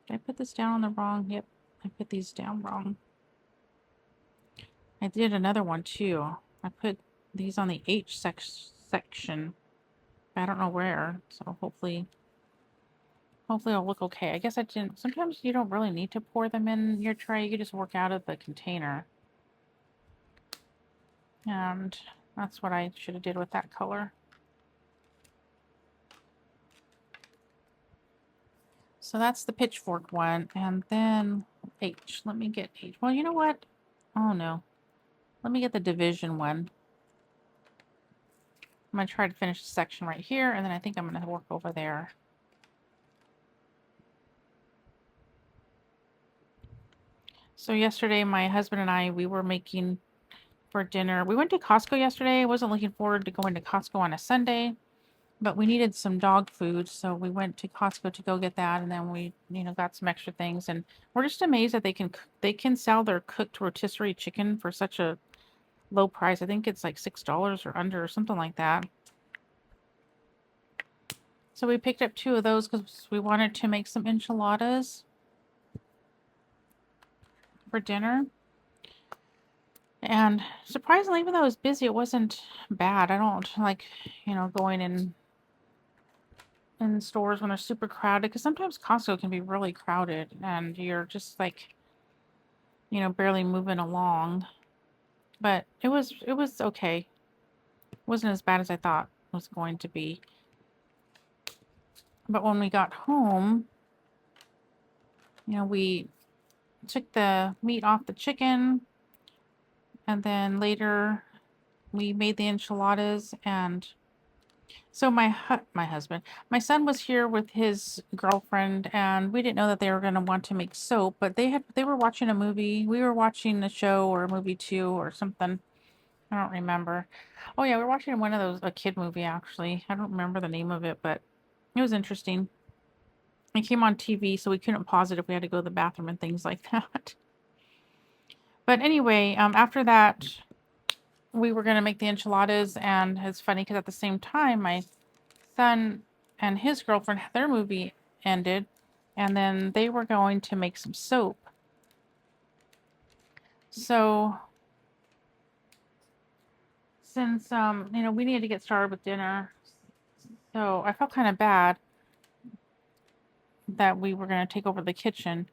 Did I put this down on the wrong? Yep, I put these down wrong. I did another one too. I put these on the H section. I don't know where, so hopefully it'll look okay. I guess I didn't. Sometimes you don't really need to pour them in your tray. You can just work out of the container. And that's what I should have did with that color. So that's the pitchfork one. And then H. Let me get H. Well, you know what? Oh no. Let me get the division one. I'm going to try to finish the section right here. And then I think I'm going to work over there. So yesterday, my husband and I, we were making for dinner. We went to Costco yesterday. I wasn't looking forward to going to Costco on a Sunday, But we needed some dog food, so we went to Costco to go get that, and then we, got some extra things. And we're just amazed that they can sell their cooked rotisserie chicken for such a low price. I think it's like $6 or under or something like that. So we picked up 2 of those because we wanted to make some enchiladas for dinner. And surprisingly, even though it was busy, it wasn't bad. I don't like, going in stores when they're super crowded, because sometimes Costco can be really crowded and you're just like, barely moving along. But it was okay. It wasn't as bad as I thought it was going to be. But when we got home, we took the meat off the chicken, and then later we made the enchiladas. And so my husband, my son was here with his girlfriend, and we didn't know that they were going to want to make soap, but they were watching a movie. We were watching a show or a movie too or something. I don't remember. Oh yeah, we were watching one of those, a kid movie actually. I don't remember the name of it, but it was interesting. It came on TV, so we couldn't pause it if we had to go to the bathroom and things like that. But anyway, after that, we were going to make the enchiladas, and it's funny because at the same time, my son and his girlfriend, their movie ended, and then they were going to make some soap. So since we needed to get started with dinner, so I felt kind of bad that we were going to take over the kitchen,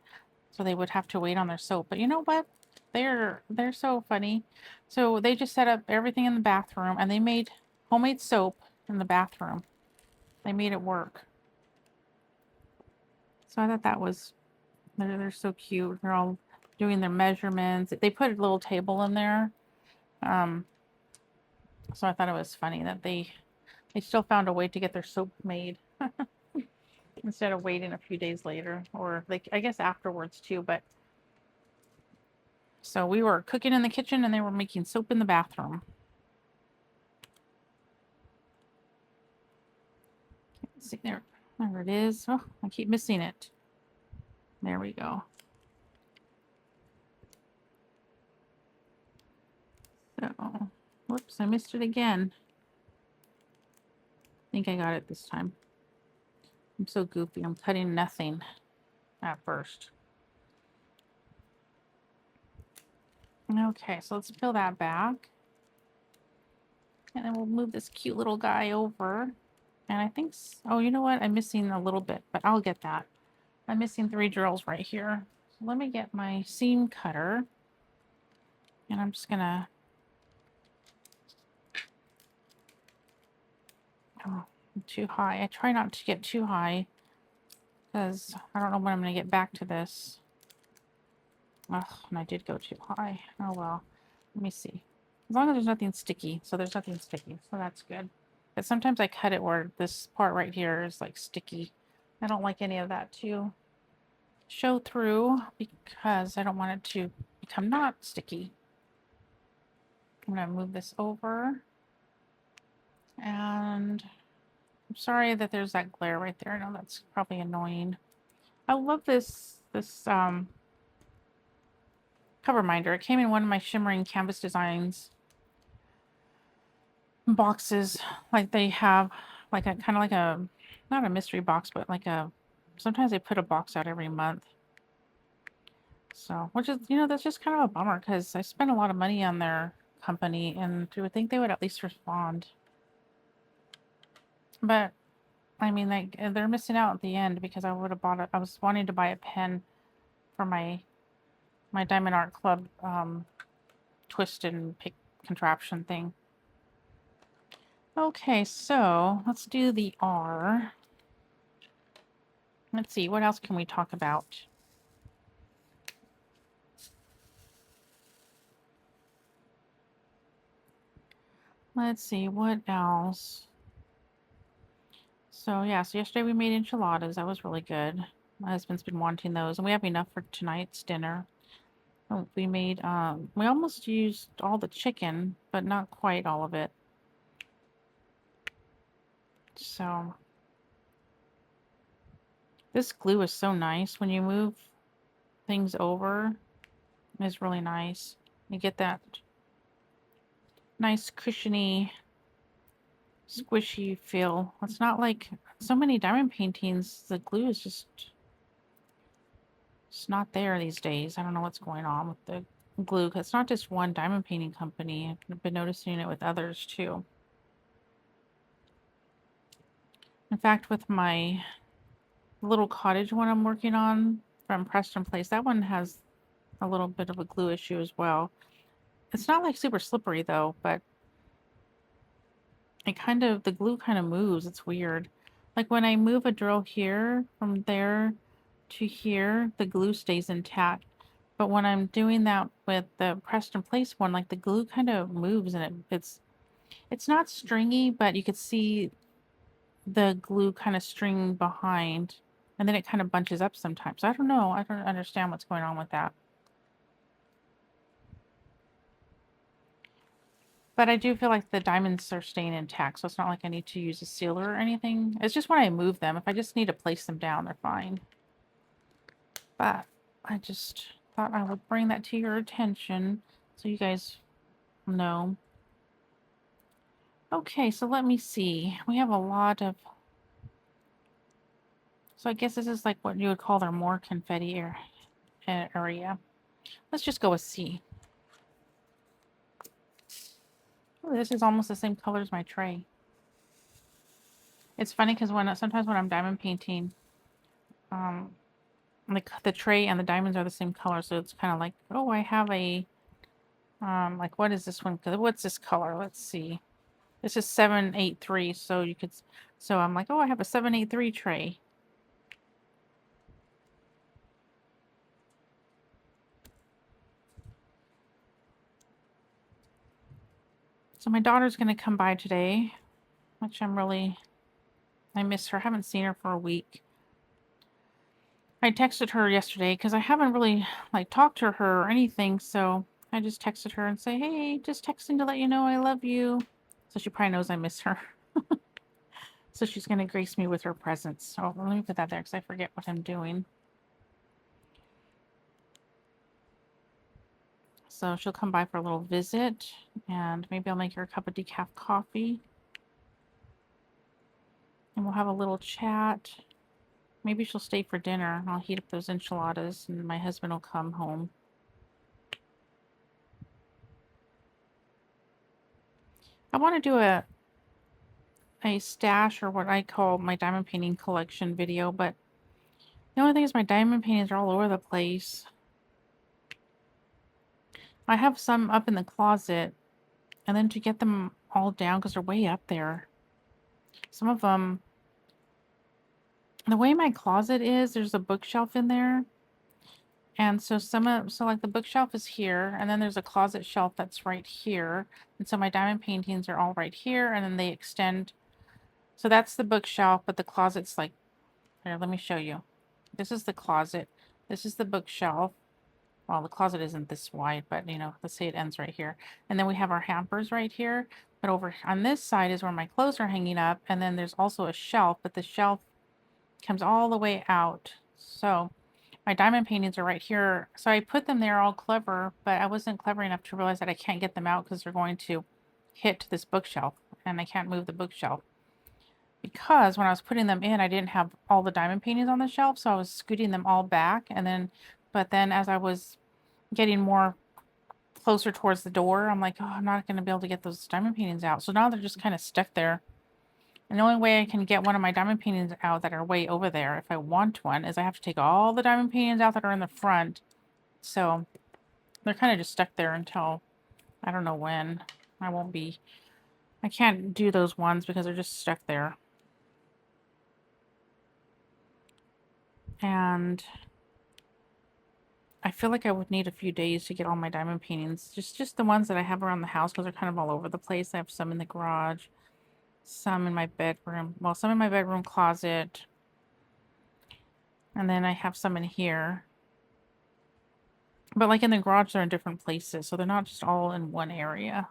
so they would have to wait on their soap. But you know what? They're so funny. So they just set up everything in the bathroom, and they made homemade soap in the bathroom. They made it work. So I thought that was, they're so cute. They're all doing their measurements. They put a little table in there. So I thought it was funny that they still found a way to get their soap made instead of waiting a few days later, or like I guess afterwards too. But so we were cooking in the kitchen and they were making soap in the bathroom. Let's see there. There it is. Oh, I keep missing it. There we go. So, whoops, I missed it again. I think I got it this time. I'm so goofy. I'm cutting nothing at first. Okay, so let's peel that back. And then we'll move this cute little guy over. And I think, oh, you know what? I'm missing a little bit, but I'll get that. I'm missing 3 drills right here. So let me get my seam cutter. And I'm just gonna, oh, too high. I try not to get too high because I don't know when I'm gonna get back to this. Oh, and I did go too high. Oh well. Let me see. As long as there's nothing sticky. So there's nothing sticky. So that's good. But sometimes I cut it where this part right here is like sticky. I don't like any of that to show through because I don't want it to become not sticky. I'm going to move this over. And I'm sorry that there's that glare right there. I know that's probably annoying. I love this cover minder. It came in one of my shimmering canvas designs boxes. Like they have like a kind of like a, not a mystery box, but like a, sometimes they put a box out every month. So, which is, that's just kind of a bummer because I spent a lot of money on their company and you would think they would at least respond. But I mean, like they're missing out at the end because I would have bought it. I was wanting to buy a pen for my Diamond Art Club twist and pick contraption thing. Okay, so let's do the R. Let's see, what else can we talk about? Let's see, what else? So yeah, so yesterday we made enchiladas. That was really good. My husband's been wanting those, and we have enough for tonight's dinner. Oh, we made, we almost used all the chicken, but not quite all of it. So this glue is so nice when you move things over. It's really nice. You get that nice cushiony, squishy feel. It's not like so many diamond paintings, the glue is just it's not there these days. I don't know what's going on with the glue. 'Cause it's not just one diamond painting company. I've been noticing it with others too. In fact, with my little cottage one I'm working on from Preston Place, that one has a little bit of a glue issue as well. It's not like super slippery though, but the glue kind of moves. It's weird. Like when I move a drill here from there to here, the glue stays intact. But when I'm doing that with the Preston Place one, like the glue kind of moves and it's not stringy, but you could see the glue kind of string behind, and then it kind of bunches up sometimes. I don't know. I don't understand what's going on with that. But I do feel like the diamonds are staying intact, so it's not like I need to use a sealer or anything. It's just when I move them. If I just need to place them down, they're fine. But I just thought I would bring that to your attention so you guys know. Okay, so let me see. We have a lot of... So I guess this is like what you would call their more confetti area. Let's just go with C. Ooh, this is almost the same color as my tray. It's funny because sometimes when I'm diamond painting, like the tray and the diamonds are the same color, so it's kind of like, oh, I have a like what is this one? What's this color? Let's see. This is 783, so you could, so I'm like, oh, I have a 783 tray. So my daughter's gonna come by today, which I miss her. I haven't seen her for a week. I texted her yesterday because I haven't really like talked to her or anything, so I just texted her and say, hey, just texting to let you know I love you. So she probably knows I miss her. So she's gonna grace me with her presence. So let me put that there because I forget what I'm doing. So she'll come by for a little visit, and maybe I'll make her a cup of decaf coffee. And we'll have a little chat. Maybe she'll stay for dinner. I'll heat up those enchiladas, and my husband will come home. I want to do a stash, or what I call my diamond painting collection video, but the only thing is my diamond paintings are all over the place. I have some up in the closet, and then to get them all down, because they're way up there. Some of them, the way my closet is, there's a bookshelf in there. And so like the bookshelf is here, and then there's a closet shelf that's right here. And so my diamond paintings are all right here, and then they extend. So that's the bookshelf, but the closet's like, here, let me show you. This is the closet. This is the bookshelf. Well, the closet isn't this wide, but you know, let's say it ends right here. And then we have our hampers right here. But over on this side is where my clothes are hanging up. And then there's also a shelf, but the shelf comes all the way out. So my diamond paintings are right here. So I put them there all clever, but I wasn't clever enough to realize that I can't get them out because they're going to hit this bookshelf, and I can't move the bookshelf. Because when I was putting them in, I didn't have all the diamond paintings on the shelf, so I was scooting them all back. But then as I was getting more closer towards the door, I'm like, oh, I'm not going to be able to get those diamond paintings out. So now they're just kind of stuck there. And the only way I can get one of my diamond paintings out that are way over there, if I want one, is I have to take all the diamond paintings out that are in the front. So they're kind of just stuck there until I don't know when. I can't do those ones because they're just stuck there. And I feel like I would need a few days to get all my diamond paintings. Just the ones that I have around the house, because they're kind of all over the place. I have some in the garage, some in my bedroom. Well, some in my bedroom closet. And then I have some in here. But like in the garage, they're in different places. So they're not just all in one area.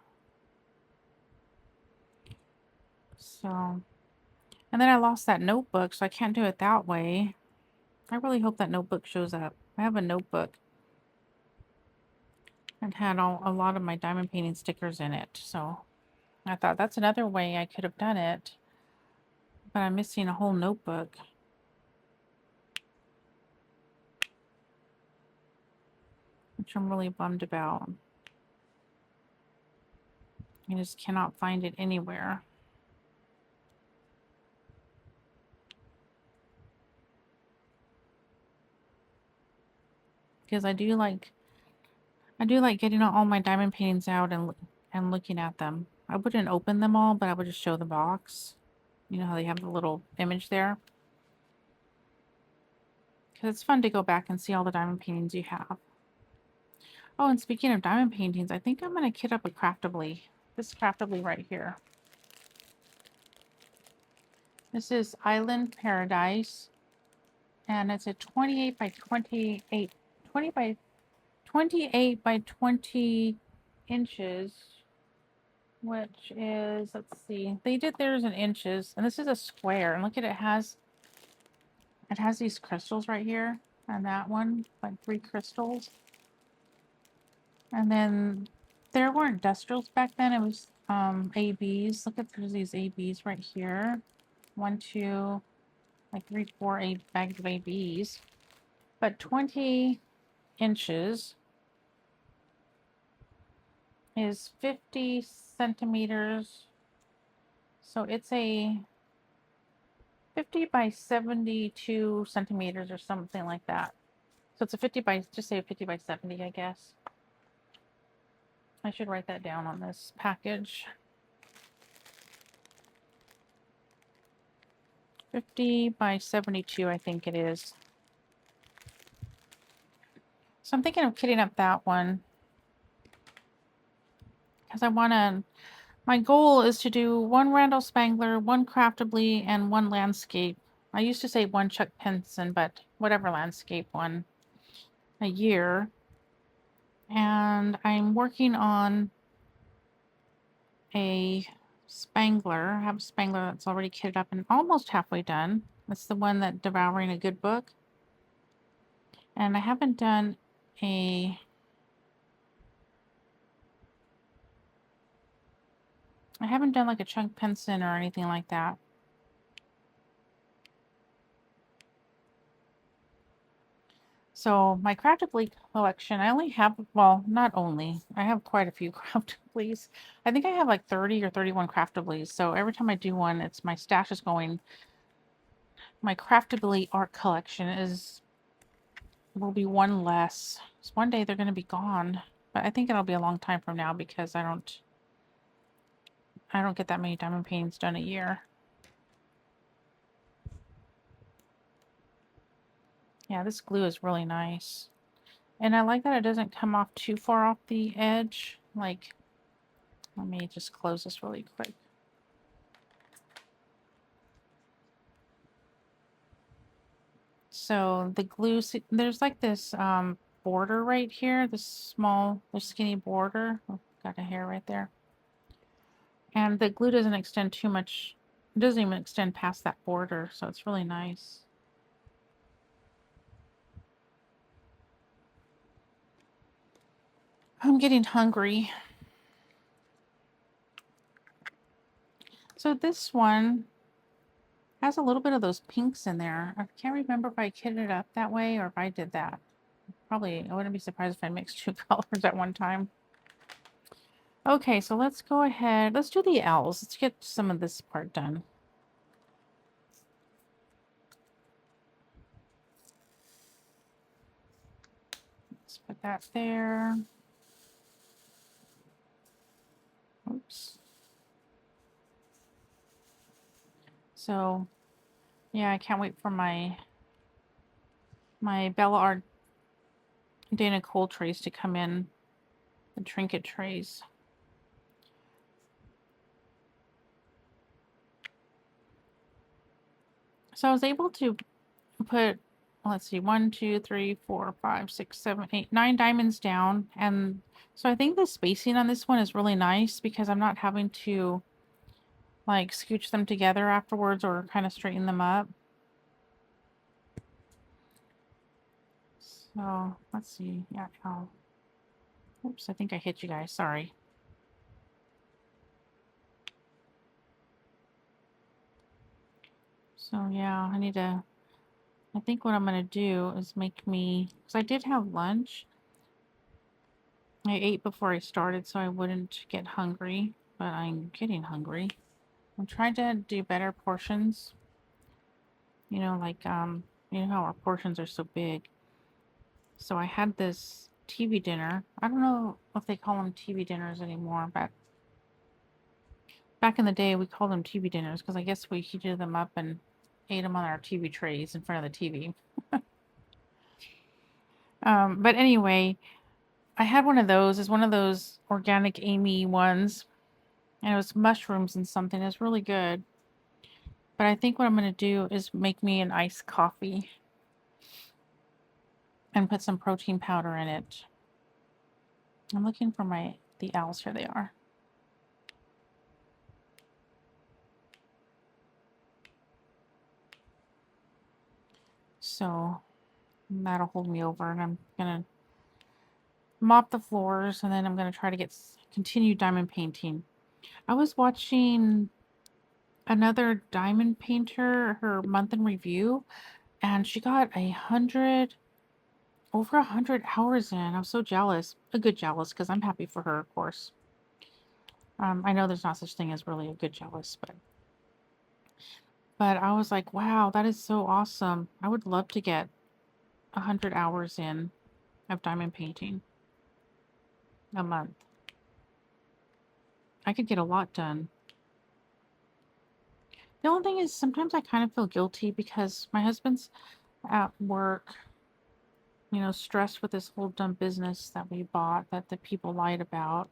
So And then I lost that notebook, so I can't do it that way. I really hope that notebook shows up. I have a notebook and had a lot of my diamond painting stickers in it. So I thought that's another way I could have done it. But I'm missing a whole notebook, which I'm really bummed about. I just cannot find it anywhere. Because I do like getting all my diamond paintings out and looking at them. I wouldn't open them all, but I would just show the box. You know how they have the little image there? Because it's fun to go back and see all the diamond paintings you have. Oh, and speaking of diamond paintings, I think I'm going to kit up a Craftably. This Craftably right here. This is Island Paradise. And it's a 28 by 28, 28 by 20 inches, which is, let's see, they did theirs in inches, and this is a square, and look at it, it has these crystals right here, and that one, like 3 crystals. And then there weren't industrials back then, it was ABs. Look at, there's these ABs right here. 1, 2, like 3, 4, 8 bags of ABs. But 20 inches is 50 centimeters. So it's a 50 by 72 centimeters or something like that. So it's a 50 by, just say a 50 by 70, I guess. I should write that down on this package. 50 by 72, I think it is. So I'm thinking of kitting up that one. Because I want to, my goal is to do 1 Randall Spangler, 1 Craftably, and 1 landscape. I used to say 1 Chuck Penson, but whatever landscape one a year. And I'm working on a Spangler. I have a Spangler that's already kitted up and almost halfway done. That's the one that Devouring a Good Book. And I haven't done a like a Chunk Penson or anything like that. So my Craftably collection, I only have, well, not only, I have quite a few Craftablys. I think I have like 30 or 31 Craftablys. So every time I do one, it's my stash is going. My Craftably art collection will be one less. So one day they're going to be gone, but I think it'll be a long time from now because I don't get that many diamond paintings done a year. Yeah, this glue is really nice. And I like that it doesn't come off too far off the edge. Like, let me just close this really quick. So the glue, there's like this border right here, this small, this skinny border. Oh, got a hair right there. And the glue doesn't extend too much. It doesn't even extend past that border, so it's really nice. I'm getting hungry. So this one has a little bit of those pinks in there. I can't remember if I kitted it up that way or if I did that. Probably, I wouldn't be surprised if I mixed 2 colors at one time. Okay, so let's go ahead. Let's do the L's. Let's get some of this part done. Let's put that there. Oops. So, yeah, I can't wait for my Bella Art Dana Cole trays to come in. The trinket trays. So I was able to put, let's see, 1, 2, 3, 4, 5, 6, 7, 8, 9 diamonds down. And so I think the spacing on this one is really nice because I'm not having to like scooch them together afterwards or kind of straighten them up. So let's see. Yeah. Oh, oops. I think I hit you guys. Sorry. So yeah, I think what I'm going to do is make me, because I did have lunch. I ate before I started so I wouldn't get hungry, but I'm getting hungry. I'm trying to do better portions. Like you know how our portions are so big. So I had this TV dinner. I don't know if they call them TV dinners anymore, but back in the day we called them TV dinners because I guess we heated them up and ate them on our TV trays in front of the TV. But anyway, I had one of those. It's one of those organic Amy ones, and it was mushrooms and something. It's really good. But I think what I'm going to do is make me an iced coffee and put some protein powder in it. I'm looking for the L's. Here they are. So that'll hold me over, and I'm gonna mop the floors, and then I'm gonna try to continue diamond painting. I was watching another diamond painter, her month in review, and she got over 100 hours in. I'm so jealous. A good jealous, because I'm happy for her, of course. I know there's not such thing as really a good jealous, but I was like, wow, that is so awesome. I would love to get 100 hours in of diamond painting a month. I could get a lot done. The only thing is sometimes I kind of feel guilty because my husband's at work, stressed with this whole dumb business that we bought that the people lied about.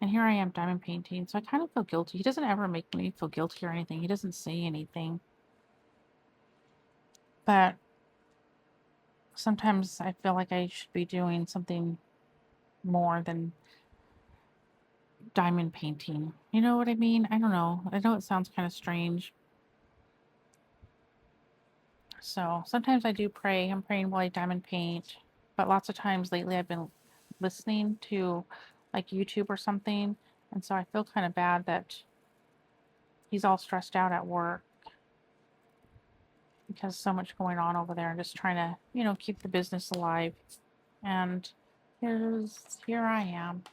And here I am diamond painting. So I kind of feel guilty. He doesn't ever make me feel guilty or anything. He doesn't say anything. But sometimes I feel like I should be doing something more than diamond painting. You know what I mean? I don't know. I know it sounds kind of strange. So sometimes I do pray. I'm praying while I diamond paint. But lots of times lately I've been listening to like YouTube or something. And so I feel kind of bad that he's all stressed out at work because so much going on over there and just trying to, keep the business alive. And here I am.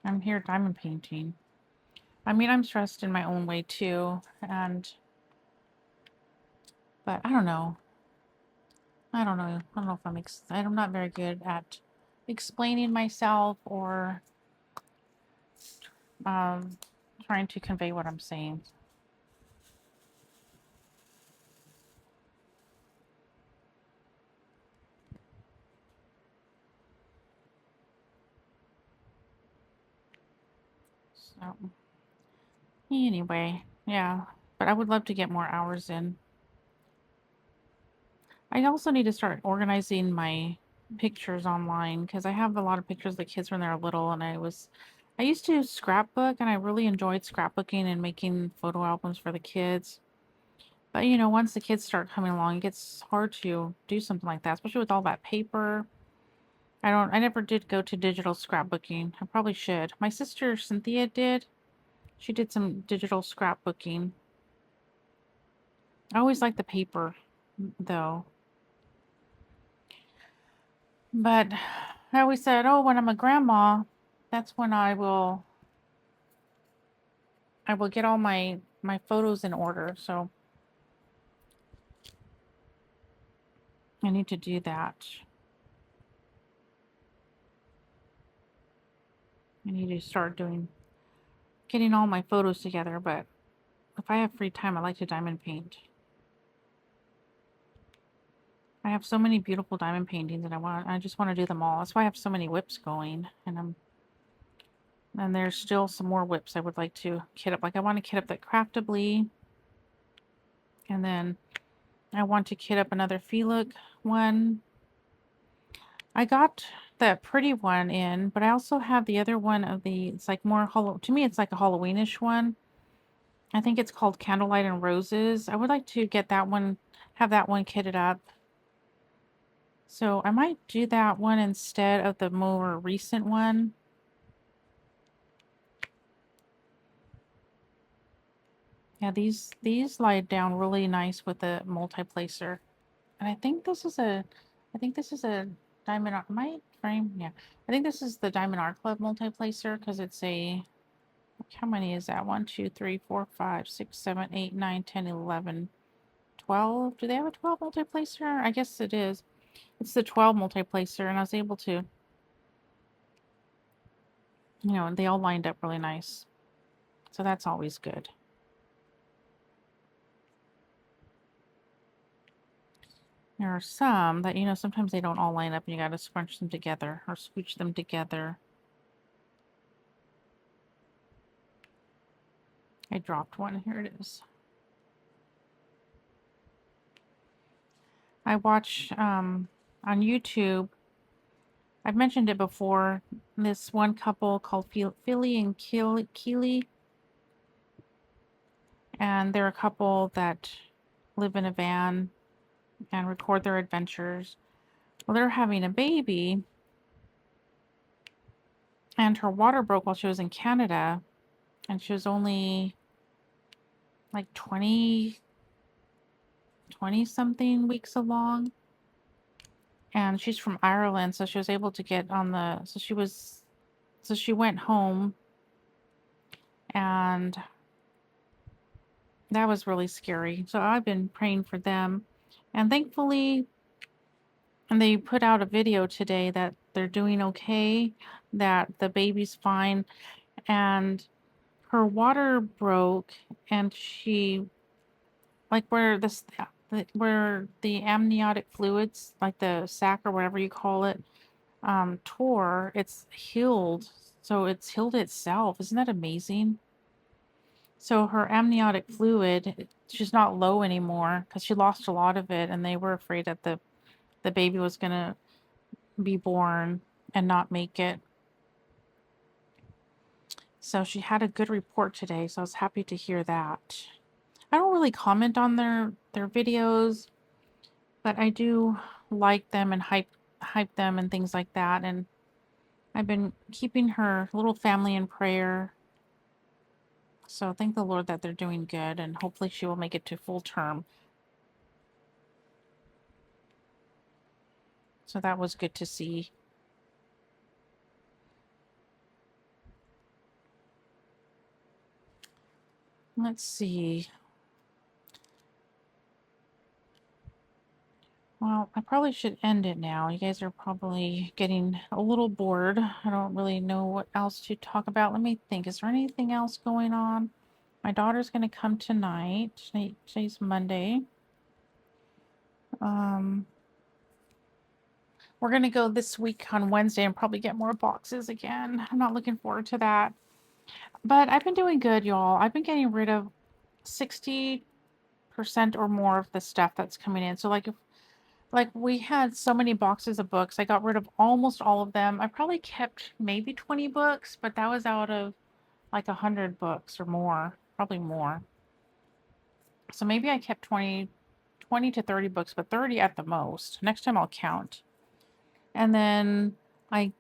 I'm here diamond painting. I mean, I'm stressed in my own way too. But I don't know. I don't know. I don't know if I'm not very good at explaining myself or um, trying to convey what I'm saying. So, anyway, yeah. But I would love to get more hours in. I also need to start organizing my pictures online because I have a lot of pictures of the kids when they were little, and I used to scrapbook, and I really enjoyed scrapbooking and making photo albums for the kids. But once the kids start coming along, it gets hard to do something like that, especially with all that paper. I never did go to digital scrapbooking. I probably should. My sister Cynthia did. She did some digital scrapbooking. I always liked the paper, though. But I always said, oh, when I'm a grandma, that's when I will get all my photos in order. So I need to do that. I need to start getting all my photos together, but if I have free time, I like to diamond paint. I have so many beautiful diamond paintings and I just want to do them all. That's why I have so many WIPs going, and there's still some more WIPs I would like to kit up. Like I want to kit up that Craftably, and then I want to kit up another FeeLook one. I got that pretty one in, but I also have the other one it's like more to me it's like a Halloweenish one. I think it's called Candlelight and Roses. I would like to get that one, have that one kitted up. So I might do that one instead of the more recent one. Yeah, these lie down really nice with the multi-placer. And I think this is a Diamond Art, my frame, yeah. I think this is the Diamond Art Club multi-placer because it's a, how many is that? 1, 2, 3, 4, 5, 6, 7, 8, 9, 10, 11, 12. Do they have a 12 multi-placer? I guess it is. It's the 12 multi-placer, and I was able to, you know, they all lined up really nice. So that's always good. There are some that, you know, sometimes they don't all line up and you got to scrunch them together or scooch them together. I dropped one. Here it is. I watch on YouTube, I've mentioned it before, this one couple called Philly and Keely, and they're a couple that live in a van and record their adventures. Well, they're having a baby, and her water broke while she was in Canada, and she was only like 20 something weeks along. And she's from Ireland, so she was able to get on the, so she went home, and that was really scary. So I've been praying for them, and thankfully, and they put out a video today that they're doing okay, that the baby's fine, and her water broke, and she, like where the amniotic fluids, like the sac or whatever you call it, tore, it's healed. So it's healed itself. Isn't that amazing? So her amniotic fluid, she's not low anymore because she lost a lot of it, and they were afraid that the baby was gonna be born and not make it. So she had a good report today, so I was happy to hear that. I don't really comment on their videos, but I do like them and hype them and things like that. And I've been keeping her little family in prayer. So thank the Lord that they're doing good, and hopefully she will make it to full term. So that was good to see. Let's see. Well, I probably should end it now. You guys are probably getting a little bored. I don't really know what else to talk about. Let me think. Is there anything else going on? My daughter's going to come tonight. Today's Monday. We're going to go this week on Wednesday and probably get more boxes again. I'm not looking forward to that. But I've been doing good, y'all. I've been getting rid of 60% or more of the stuff that's coming in. So like we had so many boxes of books. I got rid of almost all of them. I probably kept maybe 20 books, but that was out of like 100 books or more, probably more. So maybe I kept 20 to 30 books, but 30 at the most. Next time I'll count. And then I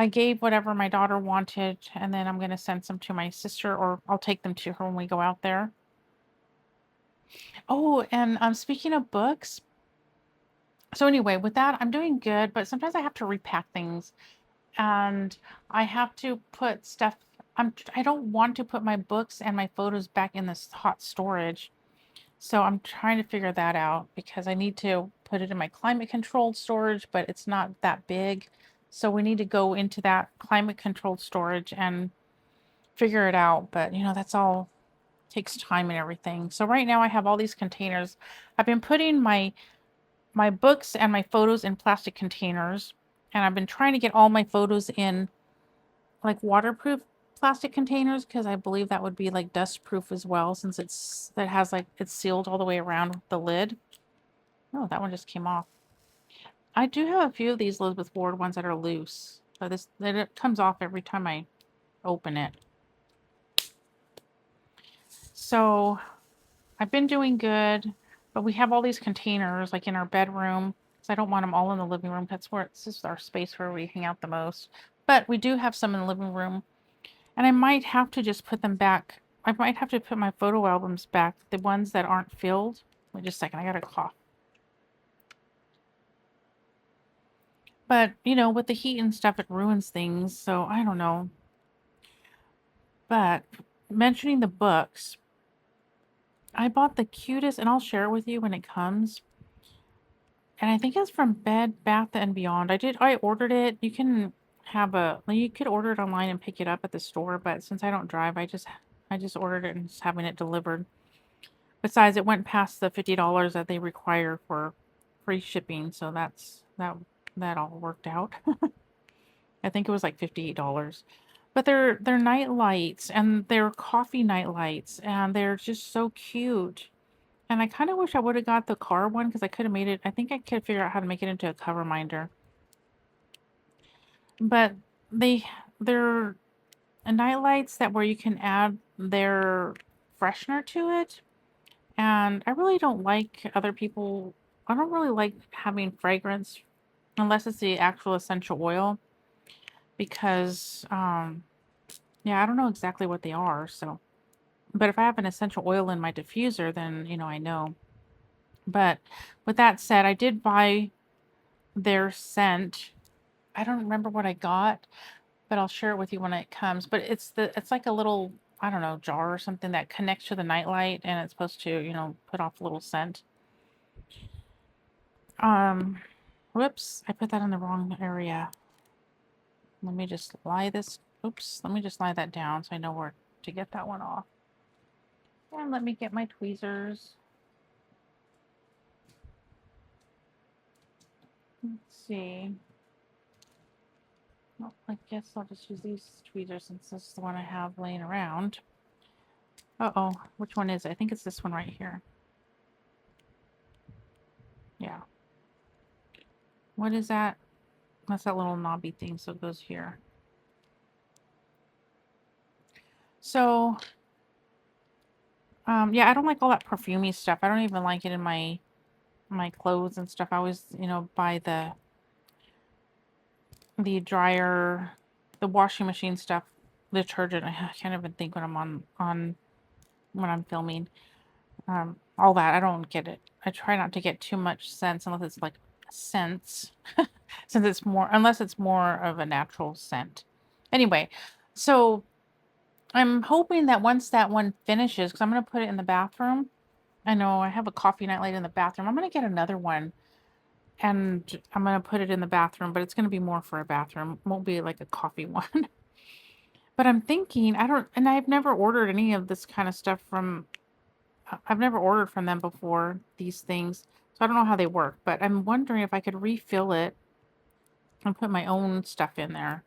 gave whatever my daughter wanted, and then I'm going to send some to my sister, or I'll take them to her when we go out there. Oh, and speaking of books, so anyway, with that, I'm doing good, but sometimes I have to repack things, and I have to put stuff. I don't want to put my books and my photos back in this hot storage, so I'm trying to figure that out because I need to put it in my climate controlled storage, but it's not that big, so we need to go into that climate controlled storage and figure it out. But you know, that's all takes time and everything. So right now I have all these containers. I've been putting my books and my photos in plastic containers, and I've been trying to get all my photos in like waterproof plastic containers because I believe that would be like dust proof as well, since that has like it's sealed all the way around with the lid. Oh, that one just came off. I do have a few of these Elizabeth Ward ones that are loose, but it comes off every time I open it. So I've been doing good, but we have all these containers like in our bedroom. So I don't want them all in the living room. That's where it's just our space where we hang out the most. But we do have some in the living room. And I might have to just put them back. I might have to put my photo albums back, the ones that aren't filled. Wait just a second, I got a cough. But, you know, with the heat and stuff, it ruins things. So I don't know. But mentioning the books, I bought the cutest, and I'll share it with you when it comes. And I think it's from Bed Bath and Beyond. I ordered it. You can you could order it online and pick it up at the store, but since I don't drive, I just ordered it and just having it delivered. Besides, it went past the $50 that they require for free shipping, so that all worked out. I think it was like $58. But they're night lights, and they're coffee night lights, and they're just so cute. And I kind of wish I would have got the car one because I could have made it. I think I could figure out how to make it into a cover minder. But they're night lights that where you can add their freshener to it. And I really don't like other people. I don't really like having fragrance unless it's the actual essential oil because yeah, I don't know exactly what they are. So, but if I have an essential oil in my diffuser, then you know I know. But with that said, I did buy their scent. I don't remember what I got, but I'll share it with you when it comes. But it's like a little, I don't know, jar or something that connects to the nightlight, and it's supposed to, you know, put off a little scent. Whoops, I put that in the wrong area. Let me just lie this. Oops, let me just lie that down so I know where to get that one off. And let me get my tweezers. Let's see. Well, I guess I'll just use these tweezers since this is the one I have laying around. Uh-oh, which one is it? I think it's this one right here. Yeah. What is that? That's that little knobby thing, so it goes here. So, yeah, I don't like all that perfumey stuff. I don't even like it in my clothes and stuff. I always, you know, buy the dryer, the washing machine stuff, detergent. I can't even think when I'm on when I'm filming. All that. I don't get it. I try not to get too much scents unless it's like scents, since it's more unless it's more of a natural scent. Anyway, so I'm hoping that once that one finishes, because I'm gonna put it in the bathroom. I know I have a coffee nightlight in the bathroom. I'm gonna get another one and I'm gonna put it in the bathroom, but it's gonna be more for a bathroom. It won't be like a coffee one. But I'm thinking, and I've never ordered any of this kind of stuff from, I've never ordered from them before, these things. So I don't know how they work, but I'm wondering if I could refill it and put my own stuff in there.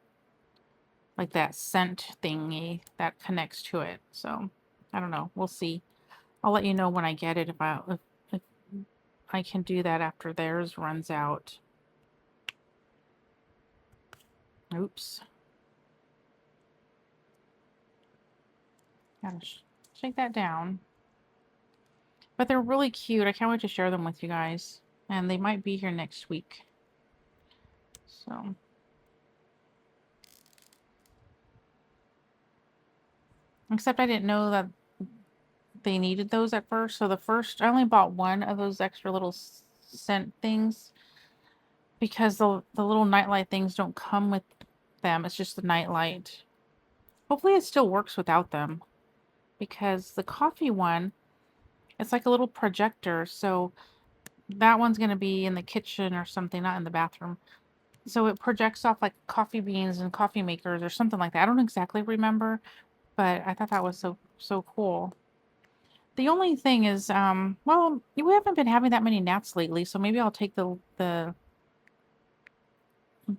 Like that scent thingy that connects to it. So I don't know. We'll see. I'll let you know when I get it if I can do that after theirs runs out. Oops. Gotta shake that down. But they're really cute. I can't wait to share them with you guys. And they might be here next week. So. Except I didn't know that they needed those at first. So I only bought one of those extra little scent things. Because the little nightlight things don't come with them. It's just the nightlight. Hopefully it still works without them. Because the coffee one, it's like a little projector. So that one's going to be in the kitchen or something, not in the bathroom. So it projects off like coffee beans and coffee makers or something like that. I don't exactly remember, but I thought that was so cool. The only thing is, well, we haven't been having that many gnats lately, so maybe I'll take the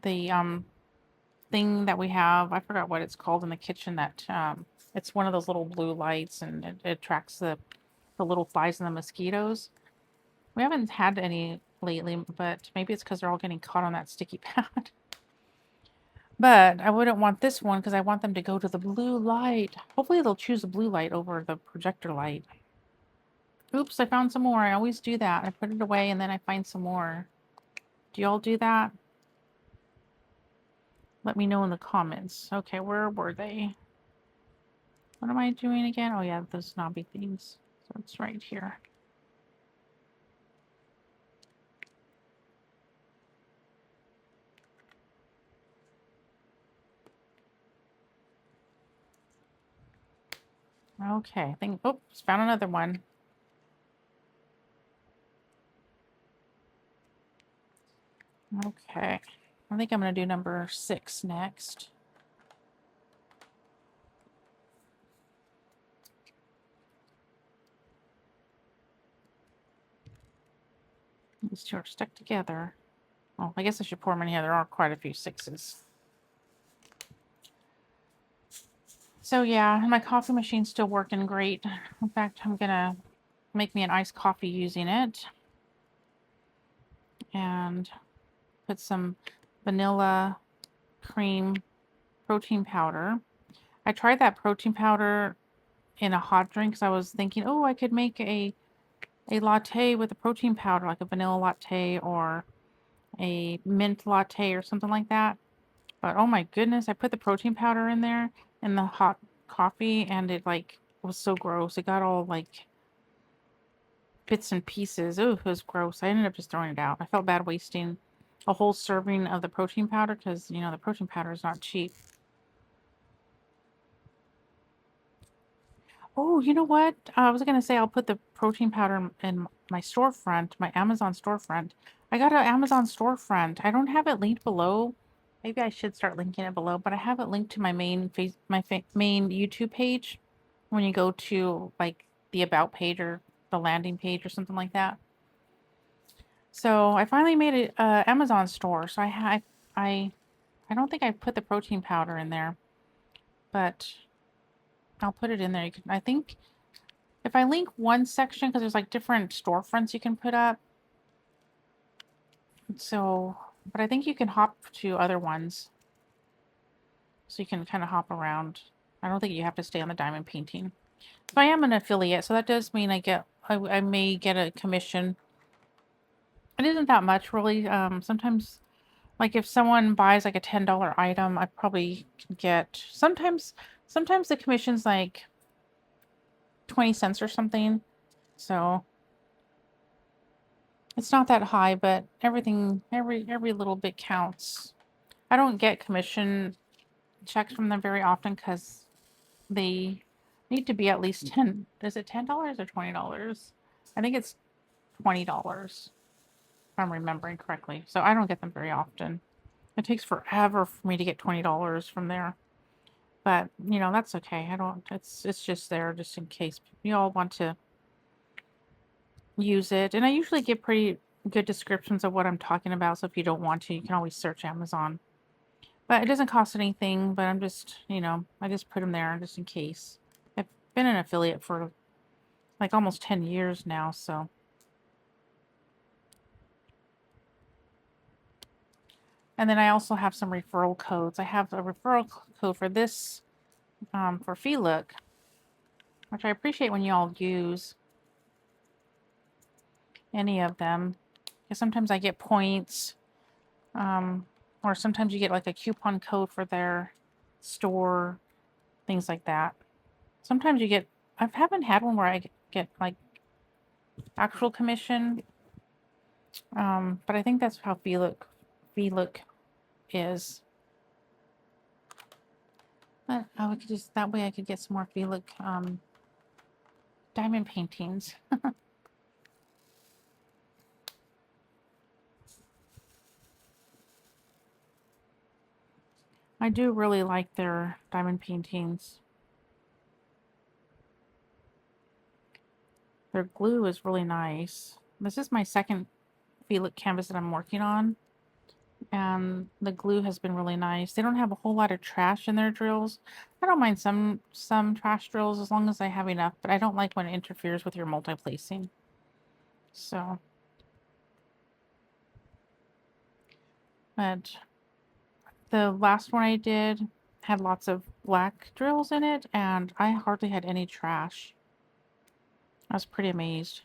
thing that we have. I forgot what it's called in the kitchen. That it's one of those little blue lights, and it attracts the little flies and the mosquitoes. We haven't had any lately, but maybe it's because they're all getting caught on that sticky pad. But I wouldn't want this one because I want them to go to the blue light. Hopefully they'll choose the blue light over the projector light. Oops, I found some more. I always do that. I put it away and then I find some more. Do y'all do that? Let me know in the comments. Okay, where were they? What am I doing again? Oh yeah, those snobby things. So it's right here. Okay, I think, oops, found another one. Okay, I think I'm going to do number 6 next. These two are stuck together. Oh, I guess I should pour them in here. There are quite a few 6s. So yeah, my coffee machine's still working great. In fact, I'm going to make me an iced coffee using it. And put some vanilla cream protein powder. I tried that protein powder in a hot drink because I was thinking, oh, I could make a latte with a protein powder, like a vanilla latte or a mint latte or something like that. But oh my goodness, I put the protein powder in there in the hot coffee and it like was so gross. It got all like bits and pieces. Oh, it was gross. I ended up just throwing it out. I felt bad wasting a whole serving of the protein powder because, you know, the protein powder is not cheap. Oh, you know what? I was gonna say I'll put the protein powder in my storefront, my Amazon storefront. I got an Amazon storefront. I don't have it linked below. Maybe I should start linking it below, but I have it linked to my main main YouTube page. When you go to like the about page or the landing page or something like that. So I finally made a Amazon store. So I don't think I put the protein powder in there, but I'll put it in there. You can, I think if I link one section, because there's like different storefronts you can put up. So, but I think you can hop to other ones. So you can kind of hop around. I don't think you have to stay on the diamond painting. So I am an affiliate, so that does mean I may get a commission. It isn't that much really. Sometimes like if someone buys like a $10 item, I probably can get sometimes the commission's like 20 cents or something. So it's not that high, but every little bit counts. I don't get commission checks from them very often because they need to be at least 10. Is it $10 or $20? I think it's $20 if I'm remembering correctly. So I don't get them very often. It takes forever for me to get $20 from there. But, you know, that's okay. I don't it's just there just in case you all want to use it. And I usually get pretty good descriptions of what I'm talking about. So if you don't want to, you can always search Amazon. But it doesn't cost anything, but I'm just, you know, I just put them there just in case. I've been an affiliate for like almost 10 years now, so. And then I also have some referral codes. I have a referral code for this, for FeeLook, which I appreciate when you all use any of them. Because sometimes I get points, or sometimes you get like a coupon code for their store, things like that. Sometimes you get, I haven't had one where I get like actual commission, but I think that's how FeeLook is. But I could just, that way I could get some more FeeLook diamond paintings. I do really like their diamond paintings. Their glue is really nice. This is my second FeeLook canvas that I'm working on. And the glue has been really nice. They don't have a whole lot of trash in their drills. I don't mind some trash drills as long as I have enough, but I don't like when it interferes with your multi-placing. So, but the last one I did had lots of black drills in it, and I hardly had any trash. I was pretty amazed.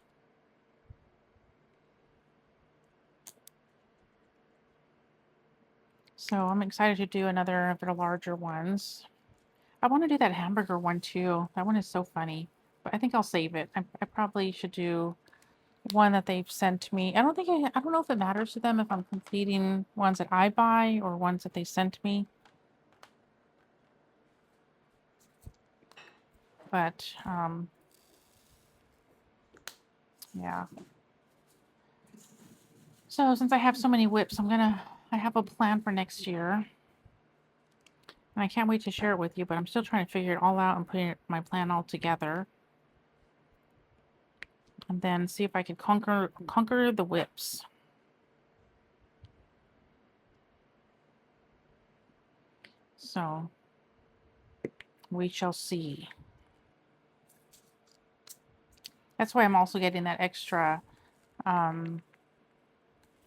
So I'm excited to do another of the larger ones. I want to do that hamburger one too. That one is so funny, but I think I'll save it. I probably should do one that they've sent me. I don't know if it matters to them if I'm completing ones that I buy or ones that they sent me. But yeah. So since I have so many whips, I have a plan for next year. And I can't wait to share it with you, but I'm still trying to figure it all out and putting my plan all together. And then see if I can conquer the whips. So we shall see. That's why I'm also getting that extra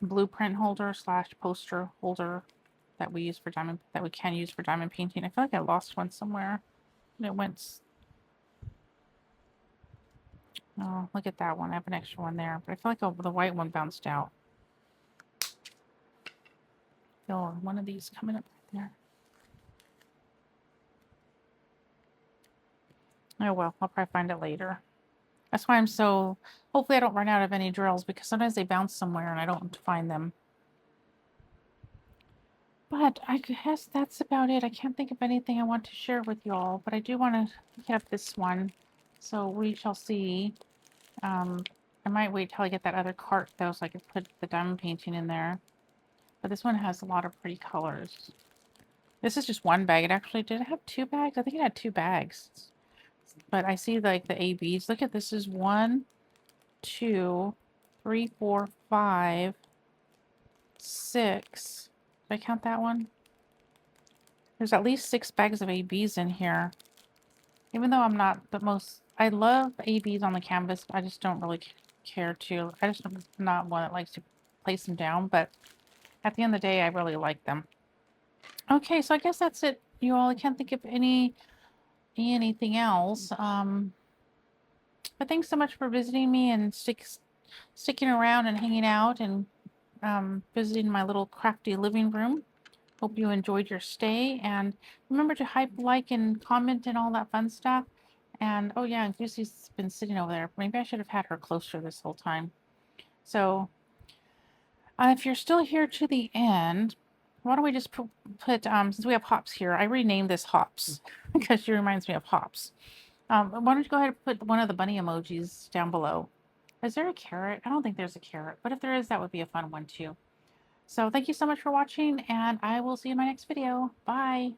blueprint holder slash poster holder that we can use for diamond painting. I feel like I lost one somewhere. It went. Oh, look at that one. I have an extra one there, but I feel like the white one bounced out. Feel one of these coming up right there. Oh well, I'll probably find it later. That's why I'm so. Hopefully, I don't run out of any drills because sometimes they bounce somewhere and I don't find them. But I guess that's about it. I can't think of anything I want to share with you all, but I do want to get up this one. So we shall see. I might wait till I get that other cart though so I can put the diamond painting in there. But this one has a lot of pretty colors. This is just one bag. It actually did it have two bags? I think it had two bags. But I see like the ABs. Look at this is 1, 2, 3, 4, 5, 6. Did I count that one? There's at least 6 bags of ABs in here. Even though I'm not the most... I love ABs on the canvas, but I just don't really care to. I'm not one that likes to place them down, but at the end of the day, I really like them. Okay, so I guess that's it, you all. I can't think of anything else. But thanks so much for visiting me and sticking around and hanging out and visiting my little crafty living room. Hope you enjoyed your stay, and remember to hype, like, and comment and all that fun stuff. And oh yeah, Lucy's been sitting over there. Maybe I should have had her closer this whole time. So if you're still here to the end, why don't we just put since we have Hops here, I renamed this Hops because she reminds me of Hops. Why don't you go ahead and put one of the bunny emojis down below. Is there a carrot? I don't think there's a carrot, but if there is, that would be a fun one too. So thank you so much for watching, and I will see you in my next video. Bye.